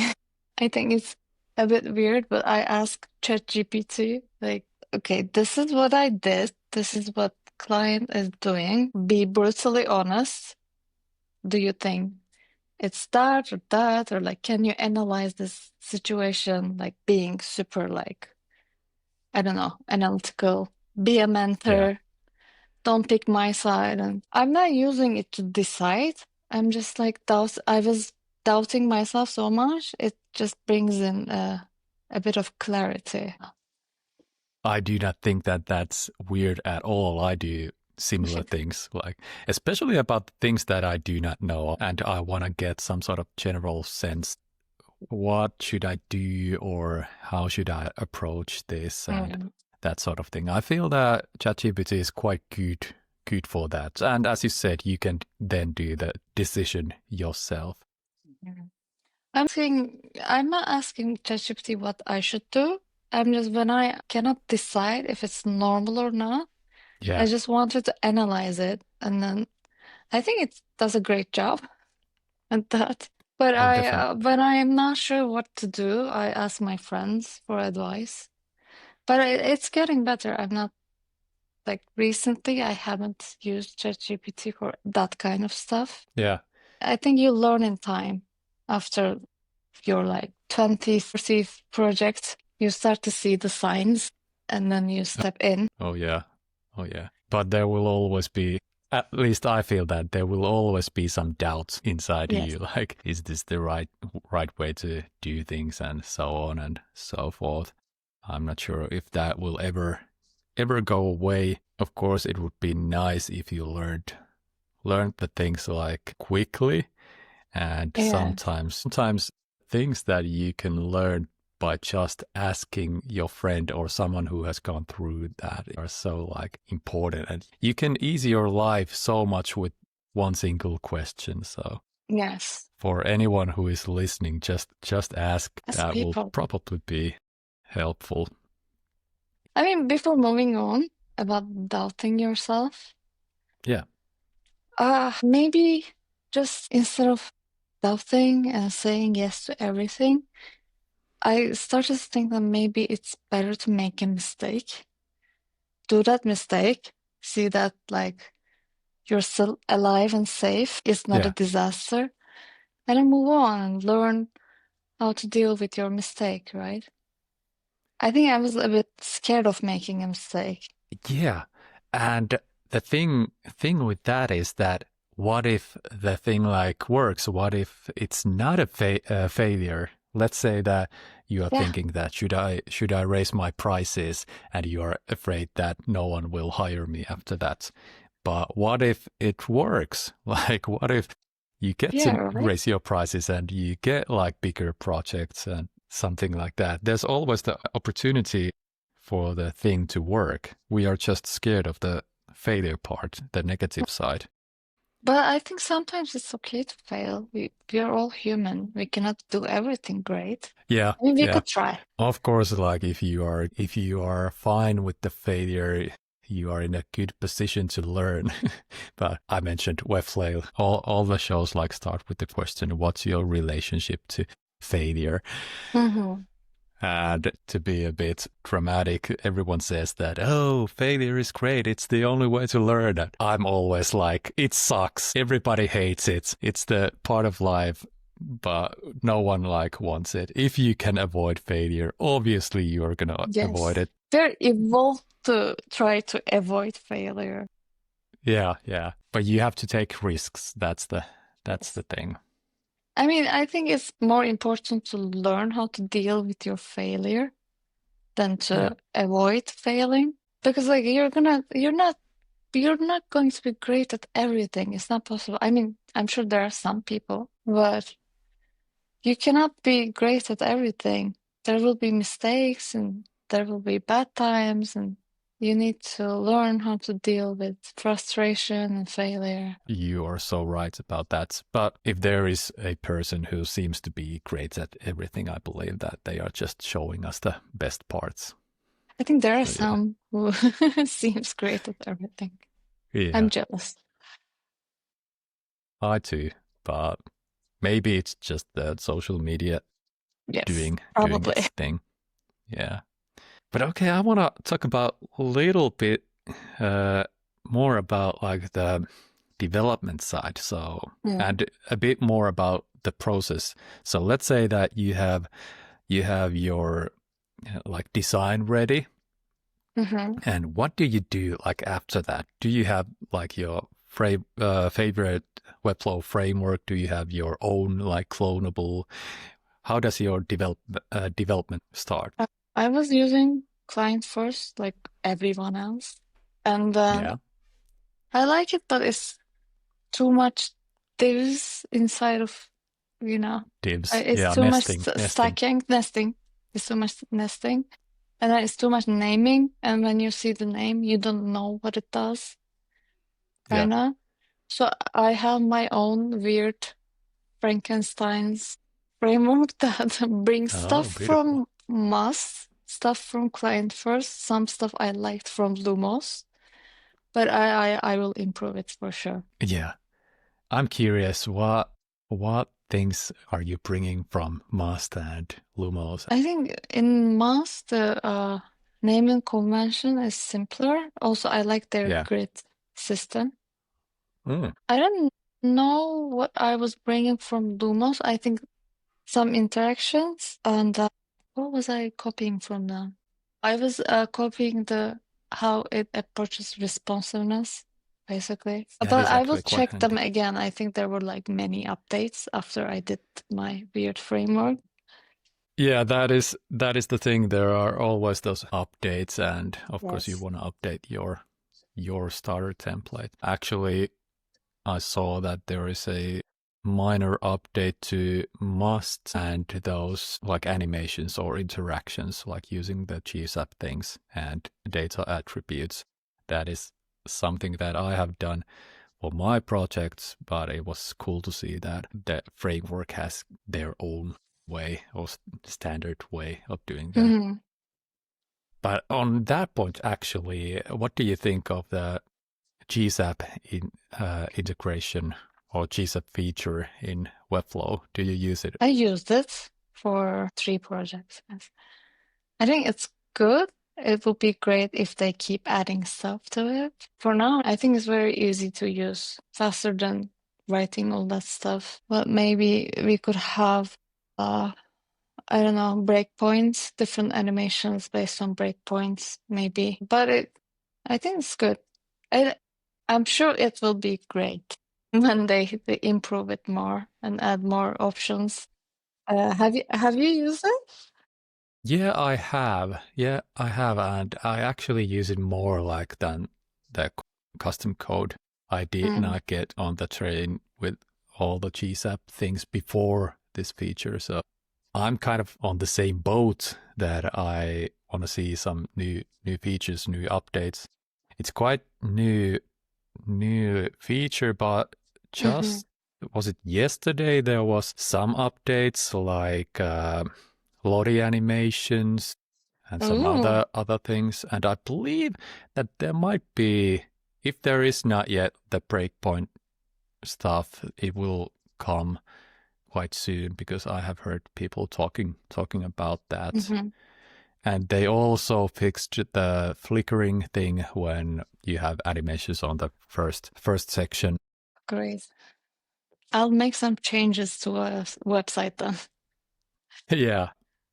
Speaker 1: I think it's a bit weird, but I ask ChatGPT, like, okay, this is what I did. This is what client is doing. Be brutally honest. Do you think it's that or that? Or like, can you analyze this situation like being super like, I don't know, analytical? Be a
Speaker 2: Yeah.
Speaker 1: mentor. Don't pick my side. And I'm not using it to decide. I'm just like I was doubting myself so much. It just brings in a bit of clarity.
Speaker 2: I do not think that that's weird at all. I do similar things, like especially about things that I do not know, and I want to get some sort of general sense. What should I do, or how should I approach this, and
Speaker 1: Mm.
Speaker 2: that sort of thing. I feel that ChatGPT is quite good for that. And as you said, you can then do the decision yourself.
Speaker 1: Mm. I'm not asking ChatGPT what I should do. I'm just when I cannot decide if it's normal or not, I
Speaker 2: Yeah.
Speaker 1: just wanted to analyze it, and then I think it does a great job at that. But
Speaker 2: Oh,
Speaker 1: I,
Speaker 2: definitely.
Speaker 1: when I am not sure what to do, I ask my friends for advice. But it's getting better. I'm not like recently, I haven't used ChatGPT for that kind of stuff.
Speaker 2: Yeah.
Speaker 1: I think you learn in time after your like 20, 30 project, you start to see the signs and then you step in.
Speaker 2: Oh, yeah. Oh, yeah. But there will always be, at least I feel that there will always be some doubts inside
Speaker 1: Yes.
Speaker 2: you. Like, is this the right way to do things, and so on and so forth. I'm not sure if that will ever go away. Of course, it would be nice if you learned the things like quickly, and
Speaker 1: Yes.
Speaker 2: sometimes things that you can learn by just asking your friend or someone who has gone through that are so like important, and you can ease your life so much with one single question. So
Speaker 1: Yes.
Speaker 2: for anyone who is listening, just ask.
Speaker 1: As
Speaker 2: That will
Speaker 1: people.
Speaker 2: probably be helpful.
Speaker 1: I mean, before moving on about doubting yourself,
Speaker 2: Yeah.
Speaker 1: maybe just instead of doubting and saying yes to everything, I started to think that maybe it's better to make a mistake, do that mistake, see that like you're still alive and safe, it's not a
Speaker 2: Yeah.
Speaker 1: disaster, and then move on and learn how to deal with your mistake, right? I think I was a bit scared of making a mistake.
Speaker 2: Yeah. And the thing with that is that what if the thing like works? What if it's not a failure? Let's say that you are
Speaker 1: Yeah,
Speaker 2: thinking that should I raise my prices, and you are afraid that no one will hire me after that. But what if it works? Like what if you get
Speaker 1: yeah,
Speaker 2: to
Speaker 1: right.
Speaker 2: raise your prices and you get like bigger projects and something like that? There's always the opportunity for the thing to work. We are just scared of the failure part, the negative side.
Speaker 1: But I think sometimes it's okay to fail. We are all human. We cannot do everything great.
Speaker 2: Yeah,
Speaker 1: I mean, we
Speaker 2: yeah.
Speaker 1: could try.
Speaker 2: Of course, like if you are fine with the failure, you are in a good position to learn. But I mentioned Webflow. All the shows like start with the question, "What's your relationship to failure?"
Speaker 1: Hmm.
Speaker 2: And to be a bit dramatic, everyone says that, oh, failure is great. It's the only way to learn. And I'm always like, it sucks. Everybody hates it. It's the part of life, but no one like wants it. If you can avoid failure, obviously you're going to avoid
Speaker 1: Yes.
Speaker 2: it.
Speaker 1: We're evolved to try to avoid failure.
Speaker 2: Yeah, yeah. But you have to take risks. That's
Speaker 1: Yes.
Speaker 2: the thing.
Speaker 1: I mean, I think it's more important to learn how to deal with your failure than
Speaker 2: Yeah.
Speaker 1: to avoid failing. Because like you're not going to be great at everything. It's not possible. I mean, I'm sure there are some people, but you cannot be great at everything. There will be mistakes and there will be bad times, and you need to learn how to deal with frustration and failure.
Speaker 2: You are so right about that. But if there is a person who seems to be great at everything, I believe that they are just showing us the best parts.
Speaker 1: I think there are
Speaker 2: So yeah.
Speaker 1: some who seems great at everything. I'm
Speaker 2: Yeah,
Speaker 1: jealous.
Speaker 2: I too. But maybe it's just the social media
Speaker 1: Yes,
Speaker 2: doing
Speaker 1: probably.
Speaker 2: its thing. Yeah. But okay, I want to talk about a little bit uh, more about like the development side. So,
Speaker 1: Mm.
Speaker 2: and a bit more about the process. So let's say that you have your like design ready,
Speaker 1: Hmm.
Speaker 2: and what do you do like after that? Do you have like your favorite Webflow framework? Do you have your own like clonable? How does your development start?
Speaker 1: I was using client first, like everyone else, and then
Speaker 2: Yeah,
Speaker 1: I like it, but it's too much divs inside of, you know,
Speaker 2: divs.
Speaker 1: it's
Speaker 2: Yeah,
Speaker 1: too much
Speaker 2: nesting.
Speaker 1: stacking, nesting. It's too much nesting, and then it's too much naming. And when you see the name, you don't know what it does,
Speaker 2: Yeah.
Speaker 1: kind of. So I have my own weird Frankenstein's framework that brings stuff
Speaker 2: Oh, beautiful.
Speaker 1: from Must, stuff from client first, some stuff I liked from Lumos, but I will improve it for sure.
Speaker 2: Yeah. I'm curious, what things are you bringing from Mast and Lumos?
Speaker 1: I think in Must the naming convention is simpler. Also, I like their
Speaker 2: Yeah.
Speaker 1: grid system.
Speaker 2: Mm.
Speaker 1: I don't know what I was bringing from Lumos. I think some interactions and what was I copying from them? I was copying the how it approaches responsiveness, basically.
Speaker 2: That
Speaker 1: But
Speaker 2: is
Speaker 1: I will
Speaker 2: actually quite
Speaker 1: check them
Speaker 2: handy.
Speaker 1: again. I think there were like many updates after I did my weird framework.
Speaker 2: Yeah, that is the thing. There are always those updates, and of course you
Speaker 1: Yes.
Speaker 2: want to update your starter template. Actually, I saw that there is a minor update to must and to those like animations or interactions, like using the GSAP things and data attributes. That is something that I have done for my projects, but it was cool to see that the framework has their own way or standard way of doing that.
Speaker 1: Hmm.
Speaker 2: But on that point, actually, what do you think of the GSAP integration or GSAP feature in Webflow? Do you use it?
Speaker 1: I used it for 3 projects. Yes. I think it's good. It would be great if they keep adding stuff to it. For now, I think it's very easy to use, faster than writing all that stuff. But maybe we could have, I don't know, breakpoints, different animations based on breakpoints, maybe. But I think it's good. I'm sure it will be great when they improve it more and add more options. Have you used it?
Speaker 2: Yeah, I have. Yeah, I have, and I actually use it more like than the custom code. I did
Speaker 1: Mm.
Speaker 2: not get on the train with all the GSAP things before this feature, so I'm kind of on the same boat that I want to see some new features, new updates. It's quite new feature, but
Speaker 1: Mm-hmm.
Speaker 2: just was it yesterday there was some updates like Lottie animations and some
Speaker 1: Ooh.
Speaker 2: other things, and I believe that there might be, if there is not yet the breakpoint stuff, it will come quite soon because I have heard people talking about that.
Speaker 1: Mm-hmm.
Speaker 2: And they also fixed the flickering thing when you have animations on the first section.
Speaker 1: Great. I'll make some changes to a website then.
Speaker 2: Yeah.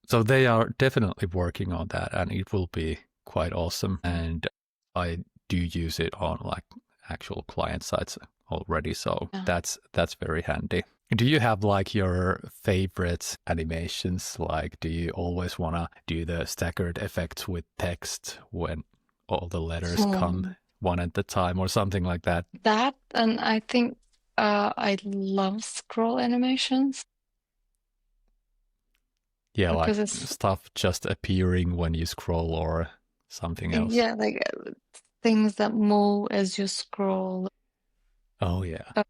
Speaker 2: So they are definitely working on that and it will be quite awesome.
Speaker 1: Mm.
Speaker 2: And I do use it on like actual client sites already. So
Speaker 1: Yeah.
Speaker 2: that's very handy. Do you have like your favorite animations? Like, do you always want to do the staggered effects with text when all the letters come
Speaker 1: Hmm.
Speaker 2: one at a time or something like that?
Speaker 1: That, and I think I love scroll animations
Speaker 2: Yeah, like
Speaker 1: because it's,
Speaker 2: stuff just appearing when you scroll or something else.
Speaker 1: yeah, like things that move as you scroll.
Speaker 2: Oh, yeah.
Speaker 1: Uh,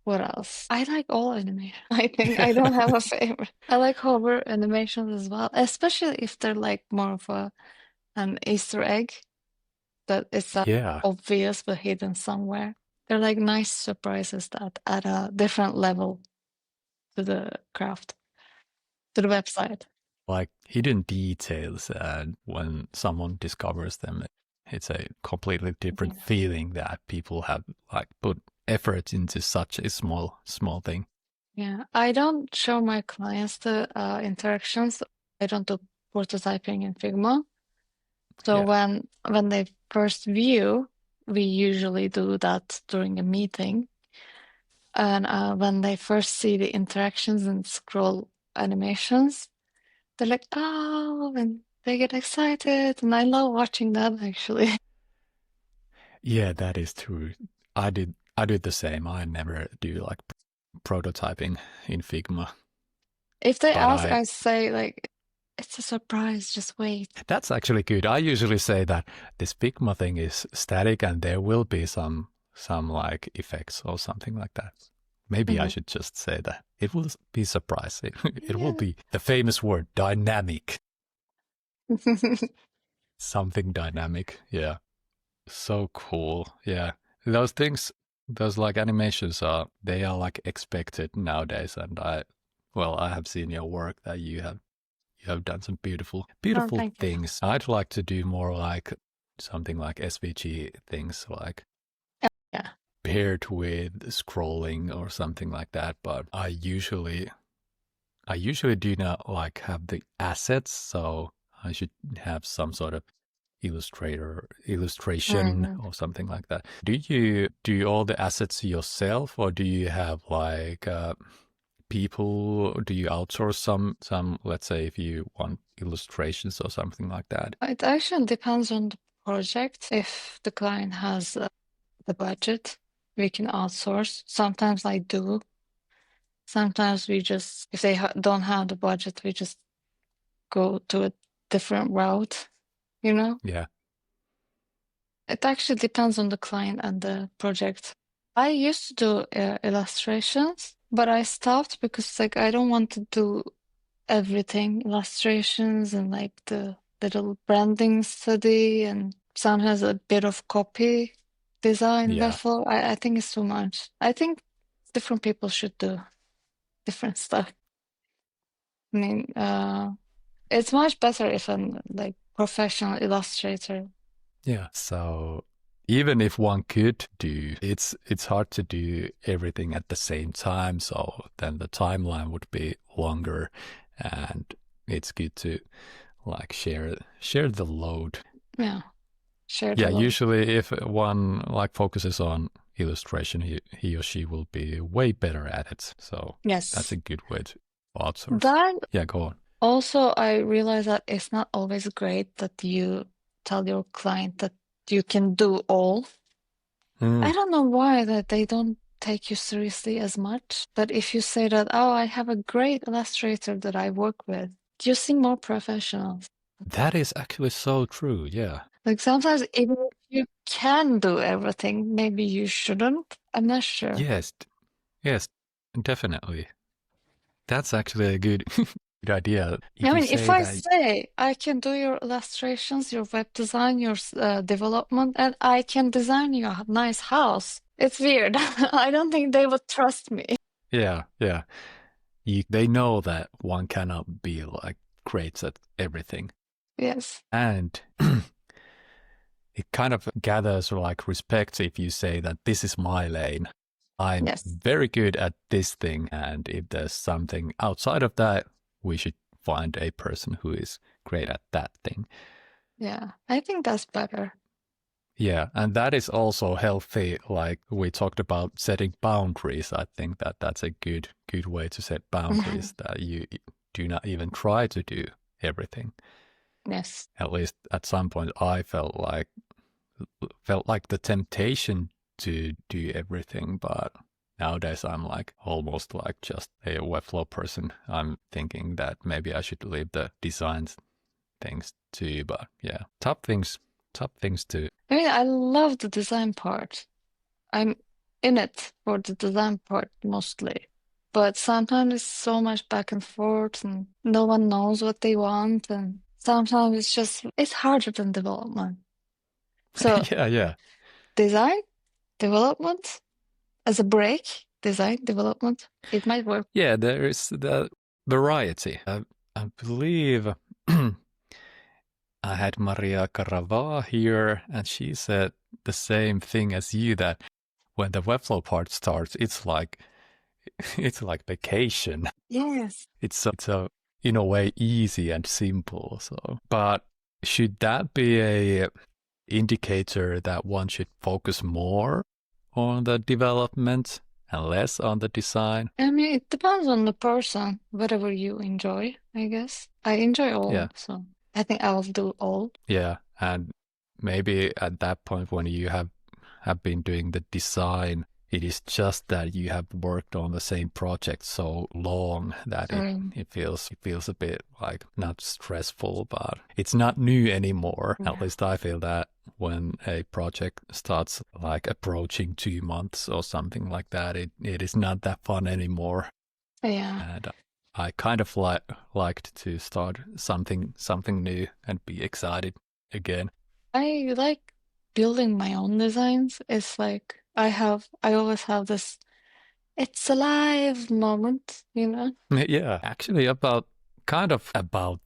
Speaker 1: what else? I like all animation. I think I don't have a favorite. I like hover animations as well, especially if they're like more of an Easter egg that it's
Speaker 2: Yeah.
Speaker 1: obvious but hidden somewhere. They're like nice surprises that add a different level to the craft, to the website.
Speaker 2: Like hidden details. And when someone discovers them, it's a completely different
Speaker 1: Yeah.
Speaker 2: feeling that people have like put effort into such a small thing.
Speaker 1: Yeah. I don't show my clients the interactions. I don't do prototyping in Figma. So
Speaker 2: Yeah.
Speaker 1: when they first view, we usually do that during a meeting. And when they first see the interactions and scroll animations, they're like, oh, and they get excited. And I love watching that actually.
Speaker 2: Yeah, that is true. I did the same. I never do like prototyping in Figma,
Speaker 1: If they
Speaker 2: but
Speaker 1: ask,
Speaker 2: I
Speaker 1: I say like, it's a surprise, just wait.
Speaker 2: that's actually good. I usually say that this Figma thing is static and there will be some like effects or something like that. Maybe I
Speaker 1: Mhm.
Speaker 2: should just say that. It will be surprising. It will
Speaker 1: Yeah.
Speaker 2: be the famous word dynamic. Something dynamic. Yeah. So cool. Yeah. Those things, those like animations they are like expected nowadays. And I have seen your work that you have done some
Speaker 1: Oh,
Speaker 2: beautiful
Speaker 1: thank you.
Speaker 2: things. I'd like to do more like something like SVG things, like
Speaker 1: Yeah.
Speaker 2: paired with scrolling or something like that. But I usually do not like have the assets, so I should have some sort of illustration
Speaker 1: Mhm.
Speaker 2: or something like that. Do you do all the assets yourself, or do you have like people? Do you outsource some? Let's say if you want illustrations or something like that.
Speaker 1: It actually depends on the project. If the client has the budget, we can outsource. Sometimes I do. Sometimes we just, if they ha don't have the budget, we just go to a different route, you know?
Speaker 2: Yeah,
Speaker 1: It actually depends on the client and the project. I used to do illustrations, but I stopped because like I don't want to do everything, illustrations and like the little branding study and sometimes a bit of copy design
Speaker 2: yeah,
Speaker 1: Webflow. I think it's too much. I think different people should do different stuff. I mean, it's much better if a like professional illustrator.
Speaker 2: yeah. So even if one could do, it's hard to do everything at the same time. So then the timeline would be longer, and it's good to like share the load.
Speaker 1: Yeah, share the
Speaker 2: Yeah,
Speaker 1: load.
Speaker 2: usually if one like focuses on illustration, he or she will be way better at it. So that's
Speaker 1: Yes.
Speaker 2: a good way to outsource.
Speaker 1: That
Speaker 2: Yeah, go on.
Speaker 1: also, I realize that it's not always great that you tell your client that you can do all. I
Speaker 2: Mm,
Speaker 1: don't know why that they don't take you seriously as much, but if you say that, oh, I have a great illustrator that I work with, you seem more professional.
Speaker 2: that is actually so true. Yeah.
Speaker 1: Like sometimes even if you can do everything, maybe you shouldn't. I'm not sure.
Speaker 2: Yes. Yes. Definitely. That's actually a good good idea.
Speaker 1: I
Speaker 2: If you
Speaker 1: mean, if
Speaker 2: say
Speaker 1: I
Speaker 2: that,
Speaker 1: say I can do your illustrations, your web design, your development, and I can design you a nice house, it's weird. I don't think they would trust me.
Speaker 2: yeah, yeah, they know that one cannot be like great at everything,
Speaker 1: Yes,
Speaker 2: and it kind of gathers like respect if you say that this is my lane. I'm
Speaker 1: yes,
Speaker 2: very good at this thing, and if there's something outside of that, we should find a person who is great at that thing.
Speaker 1: yeah. I think that's better.
Speaker 2: Yeah, and that is also healthy. Like we talked about setting boundaries. I think that that's a good way to set boundaries that you do not even try to do everything.
Speaker 1: Yes.
Speaker 2: At least at some point I felt like the temptation to do everything, but nowadays I'm like almost like just a Webflow person. I'm thinking that maybe I should leave the design things too, but yeah, tough things to.
Speaker 1: I mean, I love the design part. I'm in it for the design part mostly. But sometimes it's so much back and forth and no one knows what they want. And sometimes it's harder than development. So
Speaker 2: Yeah, yeah.
Speaker 1: design, development as a break, design, development, it might work.
Speaker 2: Yeah, there is the variety. I believe I had Maria Carava here, and she said the same thing as you that when the Webflow part starts, it's like it's like vacation.
Speaker 1: Yes.
Speaker 2: It's in a way easy and simple. So, but should that be a indicator that one should focus more on the development and less on the design?
Speaker 1: I mean, it depends on the person, whatever you enjoy, I guess. I enjoy
Speaker 2: Yeah.
Speaker 1: all, so I think I will do all.
Speaker 2: Yeah, and maybe at that point when you have been doing the design, it is just that you have worked on the same project so long that it
Speaker 1: Um,
Speaker 2: it feels a bit like not stressful, but it's not new anymore. At
Speaker 1: yeah.
Speaker 2: least I feel that when a project starts like approaching 2 months or something like that, it is not that fun anymore.
Speaker 1: Yeah.
Speaker 2: And I kind of liked to start something new and be excited again.
Speaker 1: I like building my own designs. It's like I always have this it's alive moment, you know?
Speaker 2: Yeah, actually about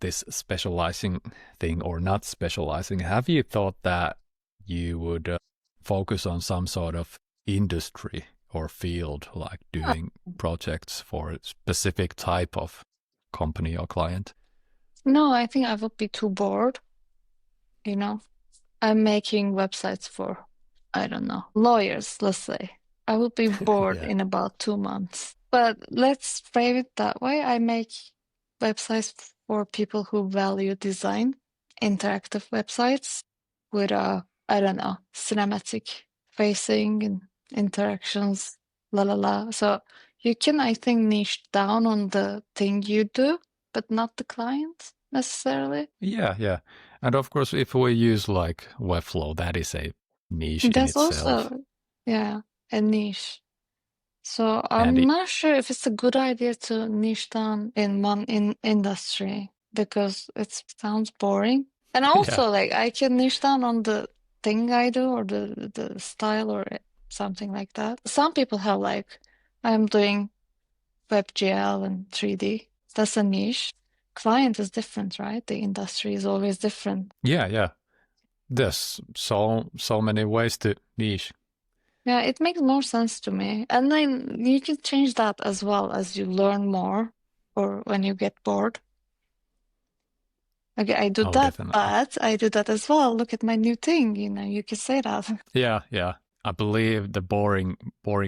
Speaker 2: this specializing thing or not specializing, have you thought that you would focus on some sort of industry or field, like
Speaker 1: Ah,
Speaker 2: doing projects for a specific type of company or client?
Speaker 1: no, I think I would be too bored, you know? I'm making websites for, I don't know, lawyers, let's say. I would be bored
Speaker 2: Yeah.
Speaker 1: in about 2 months. But let's frame it that way. I make websites for people who value design, interactive websites with I don't know, cinematic facing and interactions, la la la. So you can, I think, niche down on the thing you do, but not the client necessarily.
Speaker 2: Yeah, yeah. And of course, if we use like Webflow, that is a niche in
Speaker 1: That's
Speaker 2: itself.
Speaker 1: also, yeah, a niche. So
Speaker 2: And
Speaker 1: I'm not sure if it's a good idea to niche down in one industry because it sounds boring. And
Speaker 2: yeah,
Speaker 1: also, like I can niche down on the thing I do or the style or something like that. Some people have like I'm doing WebGL and 3D. That's a niche. Client is different, right? The industry is always different.
Speaker 2: yeah, yeah. There's so many ways to niche.
Speaker 1: Yeah, it makes more sense to me. And then you can change that as well as you learn more or when you get bored. Okay, I do
Speaker 2: Oh,
Speaker 1: that,
Speaker 2: definitely.
Speaker 1: but I do that as well. Look at my new thing, you can say that.
Speaker 2: Yeah, yeah. I believe the boring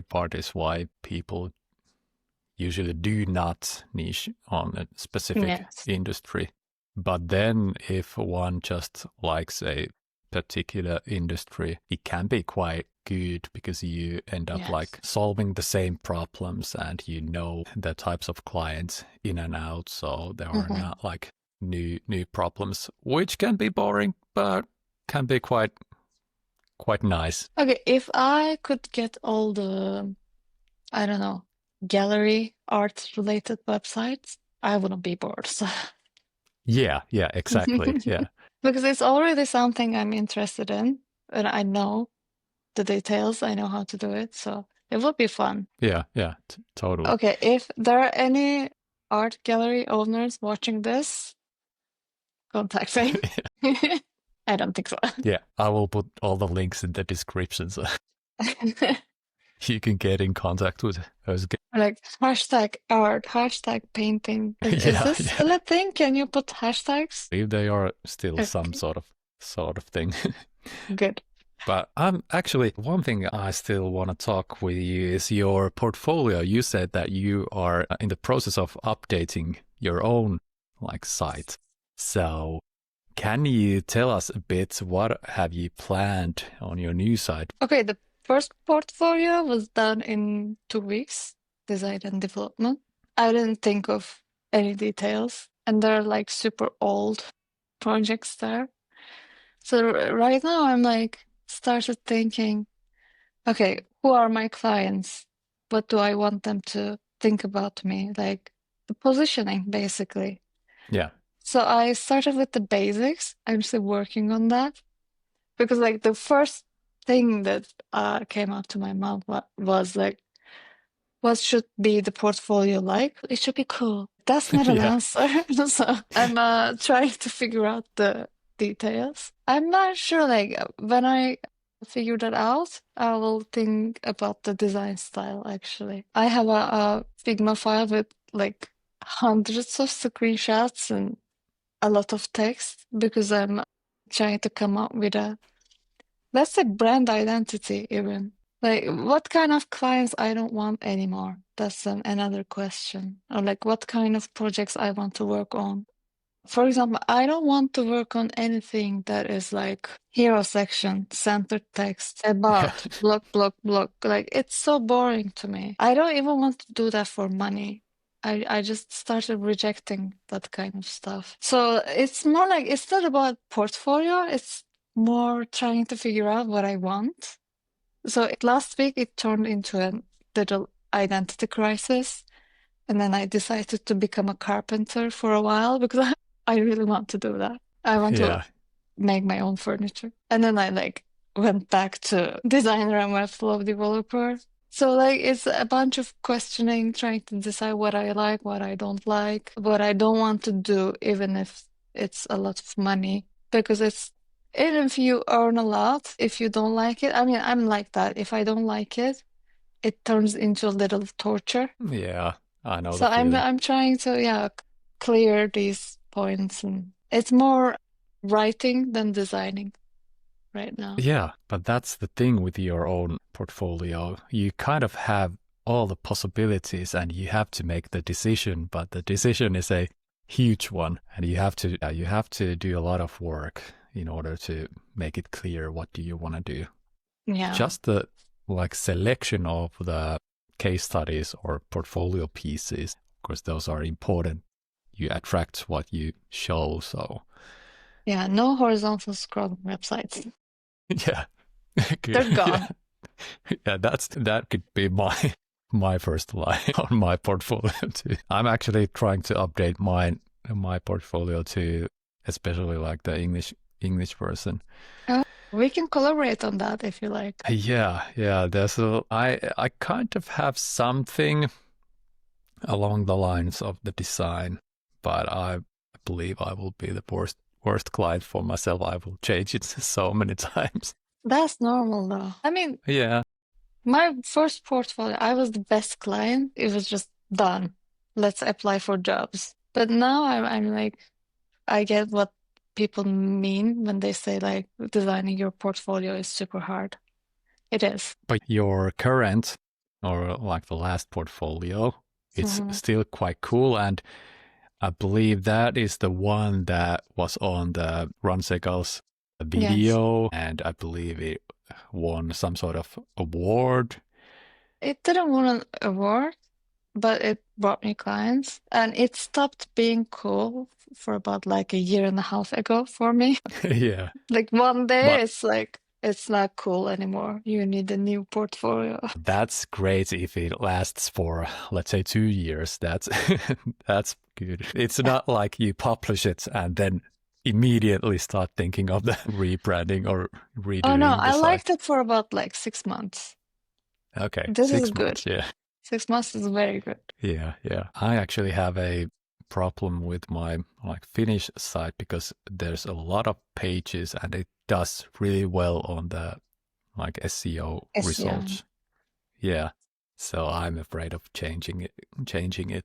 Speaker 2: part is why people usually do not niche on a specific
Speaker 1: Yes.
Speaker 2: industry. But then if one just likes a particular industry, it can be quite good because you end up
Speaker 1: Yes.
Speaker 2: like solving the same problems and you know the types of clients in and out. So there are
Speaker 1: Hmm.
Speaker 2: not like new problems, which can be boring, but can be quite nice.
Speaker 1: Okay, if I could get all the, I don't know, gallery art related websites, I wouldn't be bored. So
Speaker 2: Yeah, yeah, exactly. Yeah.
Speaker 1: because it's already something I'm interested in, and I know the details, I know how to do it, so it would be fun.
Speaker 2: Yeah, yeah, totally.
Speaker 1: Okay, if there are any art gallery owners watching this, contact me. I don't think so.
Speaker 2: Yeah, I will put all the links in the description so you can get in contact with Özge.
Speaker 1: Like hashtag art, hashtag painting. Is
Speaker 2: Yeah,
Speaker 1: this
Speaker 2: yeah.
Speaker 1: still a thing? Can you put hashtags?
Speaker 2: If they are still some
Speaker 1: Okay,
Speaker 2: sort of thing.
Speaker 1: good.
Speaker 2: But actually one thing I still want to talk with you is your portfolio. You said that you are in the process of updating your own like site. So can you tell us a bit what have you planned on your new site?
Speaker 1: Okay, the first portfolio was done in 2 weeks, design and development. I didn't think of any details, and they're like super old projects there. So right now I'm like started thinking, okay, who are my clients? What do I want them to think about me? Like the positioning, basically.
Speaker 2: Yeah.
Speaker 1: So I started with the basics. I'm still working on that because like the first thing that came out to my mouth was like, what should be the portfolio like? It should be cool. That's not an
Speaker 2: Yeah.
Speaker 1: answer. So I'm trying to figure out the details. I'm not sure, like, when I figure that out, I will think about the design style actually. I have a Figma file with like hundreds of screenshots and a lot of text because I'm trying to come up with a, let's say, brand identity even. Like, what kind of clients I don't want anymore? That's another question. Or like, what kind of projects I want to work on. For example, I don't want to work on anything that is like hero section, centered text,
Speaker 2: Yeah.
Speaker 1: about, block, block, block. Like, it's so boring to me. I don't even want to do that for money. I just started rejecting that kind of stuff. So it's more like, it's not about portfolio, it's more trying to figure out what I want. So last week it turned into a little identity crisis. And then I decided to become a carpenter for a while because I really want to do that. I want to
Speaker 2: Yeah.
Speaker 1: make my own furniture. And then I like went back to designer and Webflow developer. So like it's a bunch of questioning, trying to decide what I like, what I don't like, what I don't want to do, even if it's a lot of money. Because it's, even if you earn a lot, if you don't like it, I mean, I'm like that. If I don't like it, it turns into a little torture.
Speaker 2: Yeah. I know the
Speaker 1: So I'm
Speaker 2: feeling.
Speaker 1: I'm trying to, yeah, clear these points, and it's more writing than designing right now.
Speaker 2: Yeah, but that's the thing with your own portfolio. You kind of have all the possibilities and you have to make the decision, but the decision is a huge one and you have to do a lot of work in order to make it clear what do you want to do.
Speaker 1: Yeah.
Speaker 2: Just the like selection of the case studies or portfolio pieces, of course those are important. You attract what you show, so
Speaker 1: Yeah, no horizontal scrolling websites.
Speaker 2: yeah.
Speaker 1: They're
Speaker 2: Good. Yeah.
Speaker 1: gone.
Speaker 2: Yeah, that could be my first line on my portfolio too. I'm actually trying to update my portfolio to especially like the English version.
Speaker 1: Uh, we can collaborate on that if you like.
Speaker 2: Yeah, yeah. I kind of have something along the lines of the design, but I believe I will be the worst client for myself. I will change it so many times.
Speaker 1: That's normal though. I mean,
Speaker 2: Yeah.
Speaker 1: my first portfolio, I was the best client. It was just done. Let's apply for jobs. But now I'm like, I get what people mean when they say like designing your portfolio is super hard. It is.
Speaker 2: But your current or like the last portfolio, it's
Speaker 1: Mhm.
Speaker 2: still quite cool. And I believe that is the one that was on the Ron Segal's
Speaker 1: Yes.
Speaker 2: video. And I believe it won some sort of award.
Speaker 1: It didn't win an award, but it brought me clients. And it stopped being cool for about like a year and a half ago for me.
Speaker 2: Yeah.
Speaker 1: Like one day
Speaker 2: But
Speaker 1: it's like it's not cool anymore. You need a new portfolio.
Speaker 2: that's great if it lasts for, let's say, 2 years. That's that's good. It's not like you publish it and then immediately start thinking of the rebranding or
Speaker 1: Oh no,
Speaker 2: redoing the
Speaker 1: I
Speaker 2: site.
Speaker 1: liked it for about like 6 months.
Speaker 2: Okay,
Speaker 1: This is
Speaker 2: 6 months.
Speaker 1: good.
Speaker 2: Yeah,
Speaker 1: 6 months is very good.
Speaker 2: yeah. I actually have a problem with my like Finnish site because there's a lot of pages and it does really well on the like SEO
Speaker 1: SEO.
Speaker 2: results. Yeah. So I'm afraid of changing it.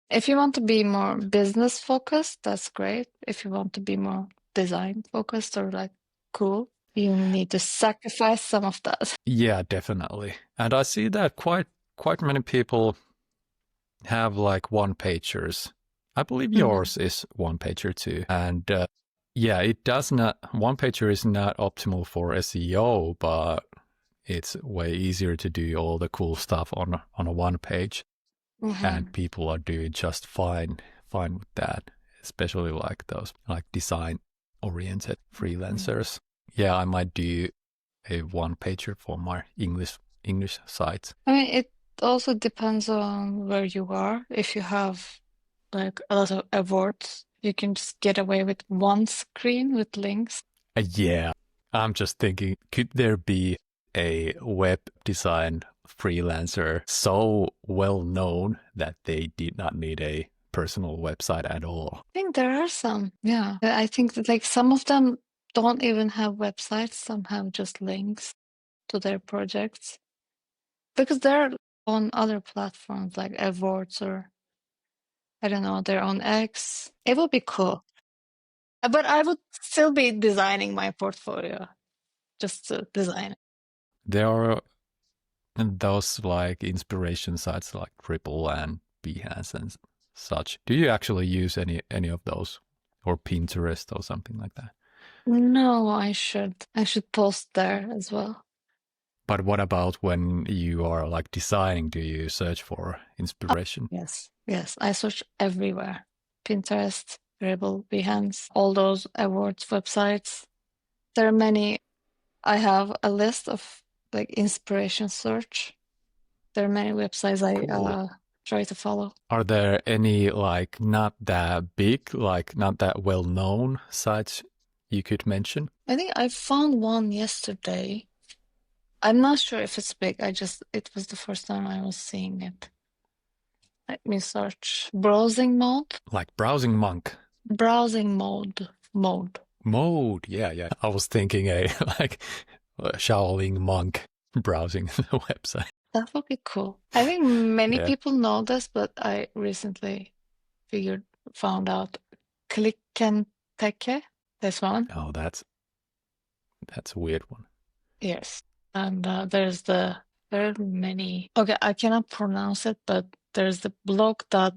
Speaker 1: If you want to be more business focused, that's great. If you want to be more design focused or like cool, you need to sacrifice some of that.
Speaker 2: Yeah, definitely. And I see that quite many people have like one pagers. I believe
Speaker 1: Mhm.
Speaker 2: yours is one pager too. And yeah, it does not one pager is not optimal for SEO, but it's way easier to do all the cool stuff on a one page. And
Speaker 1: Mhm.
Speaker 2: people are doing just fine with that, especially like those like design oriented
Speaker 1: Mhm.
Speaker 2: freelancers. Yeah, I might do a one pager for my English sites.
Speaker 1: I mean, it also depends on where you are. If you have like a lot of awards, you can just get away with one screen with links.
Speaker 2: Yeah, I'm just thinking, could there be a web design freelancer so well known that they did not need a personal website at all?
Speaker 1: I think there are some. Yeah. I think that like some of them don't even have websites. Some have just links to their projects because they're on other platforms like awards or I don't know, their own X. It would be cool. But I would still be designing my portfolio just to design it.
Speaker 2: There are those like inspiration sites like Dribble and Behance and such. Do you actually use any of those or Pinterest or something like that?
Speaker 1: No, I should. I should post there as well.
Speaker 2: But what about when you are like designing? Do you search for inspiration?
Speaker 1: Yes, yes. I search everywhere. Pinterest, Dribble, Behance, all those awards websites. There are many. I have a list of like inspiration search. There are many websites I
Speaker 2: Cool.
Speaker 1: try to follow.
Speaker 2: Are there any like not that big, like not that well known sites you could mention?
Speaker 1: I think I found one yesterday. I'm not sure if it's big. It was the first time I was seeing it. Let me search. Browsing mode?
Speaker 2: Like Browsing Monk
Speaker 1: Browsing mode. Mode.
Speaker 2: mode. Yeah. I was thinking a like a Shaolin monk browsing the website.
Speaker 1: That would be cool. I think many
Speaker 2: Yeah.
Speaker 1: people know this, but I recently found out Click and Teke, this one.
Speaker 2: Oh, that's a weird one.
Speaker 1: Yes. And there are many. Okay, I cannot pronounce it, but there's the blog that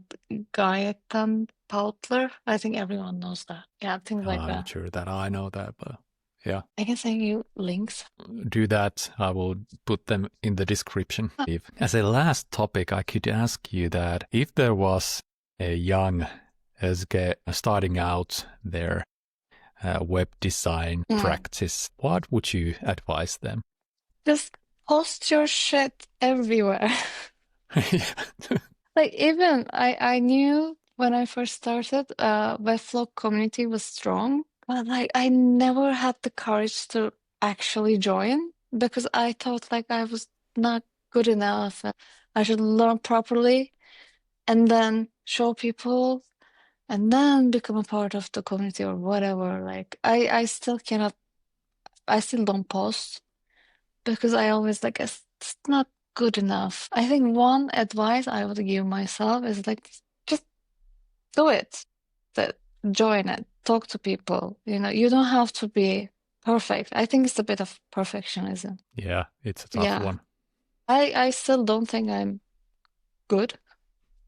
Speaker 1: Gaetan Pautler. I think everyone knows that. Yeah, things like
Speaker 2: I'm
Speaker 1: that.
Speaker 2: not sure that I know that, but yeah.
Speaker 1: I can send you links.
Speaker 2: Do that. I will put them in the description.
Speaker 1: Ah,
Speaker 2: If, as a last topic, I could ask you that if there was a young Özge starting out their web design
Speaker 1: mm.
Speaker 2: practice, what would you advise them?
Speaker 1: Just post your shit everywhere.
Speaker 2: Yeah.
Speaker 1: Like even I knew when I first started, Webflow community was strong, but like I never had the courage to actually join because I thought like I was not good enough and I should learn properly and then show people. and then become a part of the community or whatever. Like I still cannot, I still don't post because I always like it's not good enough. I think one advice I would give myself is like just do it. That join it, talk to people. You don't have to be perfect. I think it's a bit of perfectionism.
Speaker 2: Yeah, it's a tough
Speaker 1: Yeah.
Speaker 2: one.
Speaker 1: I still don't think I'm good,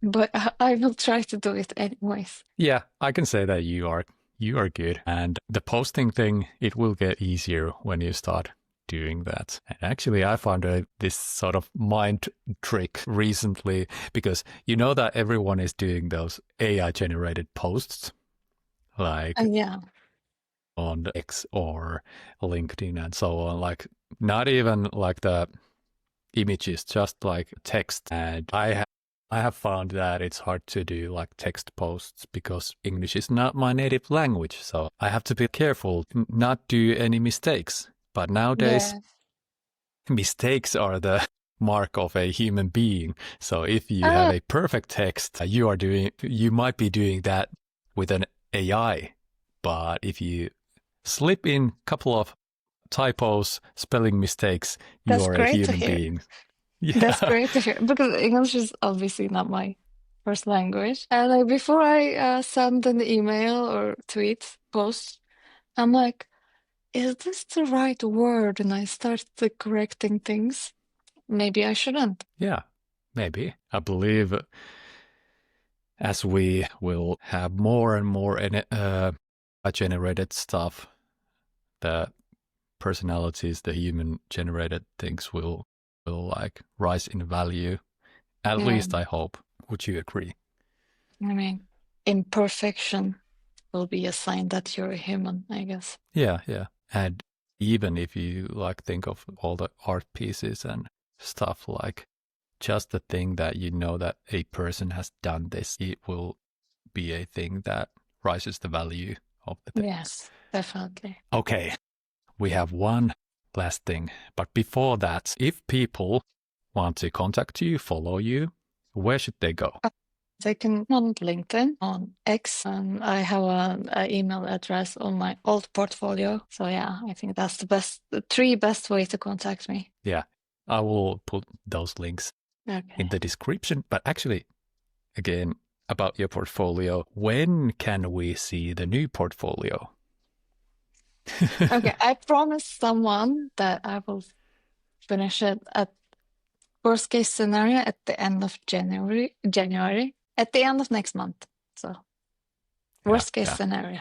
Speaker 1: but I will try to do it anyways.
Speaker 2: Yeah, I can say that you are good. And the posting thing, it will get easier when you start doing that. And actually, I found this sort of mind trick recently because you know that everyone is doing those AI generated posts like
Speaker 1: And yeah,
Speaker 2: on X or LinkedIn and so on. Like not even like the images, just like text. And I have found that it's hard to do like text posts because English is not my native language. So I have to be careful not do any mistakes. But nowadays,
Speaker 1: yeah.
Speaker 2: mistakes are the mark of a human being. So if you have
Speaker 1: Uh,
Speaker 2: a perfect text, you might be doing that with an AI. But if you slip in a couple of typos, spelling mistakes, you
Speaker 1: that's
Speaker 2: are a
Speaker 1: great to
Speaker 2: human
Speaker 1: hear.
Speaker 2: being.
Speaker 1: That's
Speaker 2: Yeah.
Speaker 1: great to hear because English is obviously not my first language. And like before I send an email or tweet post, I'm like, is this the right word? And I start correcting things. Maybe I shouldn't.
Speaker 2: Yeah, maybe. I believe as we will have more and more generated stuff, the personalities, the human generated things will like rise in value. At
Speaker 1: Yeah,
Speaker 2: least I hope. Would you agree?
Speaker 1: I mean, imperfection will be a sign that you're a human, I guess.
Speaker 2: Yeah, yeah. And even if you like think of all the art pieces and stuff, like just the thing that you know that a person has done this, it will be a thing that rises the value of the things.
Speaker 1: Yes, definitely.
Speaker 2: Okay, we have one last thing. But before that, if people want to contact you, follow you, where should they go?
Speaker 1: They can on LinkedIn, on X, and I have an email address on my old portfolio. So yeah, I think that's the three best way to contact me.
Speaker 2: Yeah, I will put those links in
Speaker 1: Okay.
Speaker 2: the description. But actually, again, about your portfolio, when can we see the new portfolio?
Speaker 1: Okay, I promised someone that I will finish it at worst case scenario at the end of January, at the end of next month. So
Speaker 2: Yeah,
Speaker 1: worst case
Speaker 2: yeah.
Speaker 1: scenario.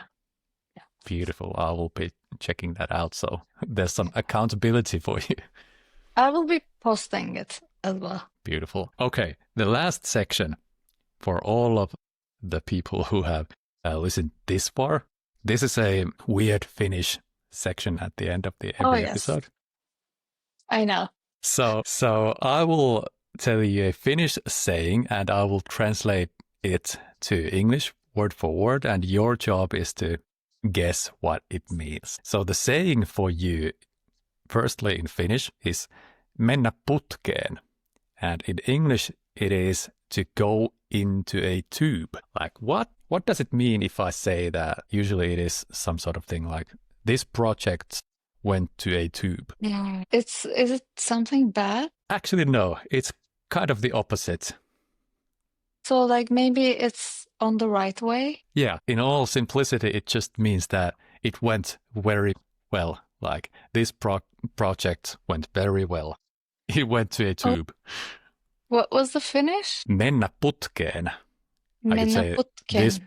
Speaker 1: Yeah.
Speaker 2: Beautiful. I will be checking that out. So there's some accountability for you.
Speaker 1: I will be posting it as well.
Speaker 2: Beautiful. Okay. The last section for all of the people who have listened this far. This is a weird Finnish section at the end of
Speaker 1: Oh
Speaker 2: every
Speaker 1: yes,
Speaker 2: episode.
Speaker 1: I know.
Speaker 2: So I will tell you a Finnish saying and I will translate it to English word for word. And your job is to guess what it means. So the saying for you, firstly in Finnish, is mennä putkeen. And in English, it is to go into a tube. Like what? What does it mean if I say that? Usually it is some sort of thing like this project went to a tube.
Speaker 1: Yeah. Is it something bad?
Speaker 2: Actually, no, it's kind of the opposite.
Speaker 1: So like maybe it's on the right way?
Speaker 2: Yeah, in all simplicity, it just means that it went very well. Like this project went very well. It went to a
Speaker 1: Oh,
Speaker 2: tube.
Speaker 1: what was the finish?
Speaker 2: Mennä putkeen. I could
Speaker 1: Mennä
Speaker 2: say this.
Speaker 1: putkeen.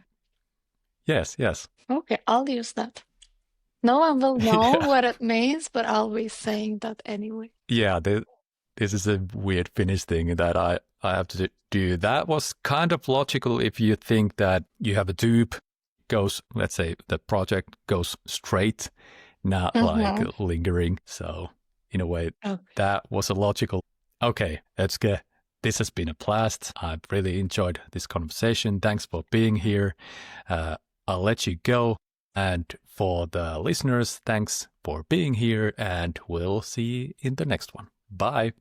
Speaker 2: Yes, yes.
Speaker 1: Okay, I'll use that. No one will know
Speaker 2: Yeah.
Speaker 1: what it means, but I'll be saying that anyway.
Speaker 2: Yeah, this is a weird Finnish thing that I have to do. That was kind of logical if you think that you have a tube goes, let's say the project goes straight, not like
Speaker 1: Mm-hmm.
Speaker 2: lingering. So in a way,
Speaker 1: Okay.
Speaker 2: that was a logical. Okay, Özge, this has been a blast. I've really enjoyed this conversation. Thanks for being here. I'll let you go. And for the listeners, thanks for being here, and we'll see you in the next one. Bye.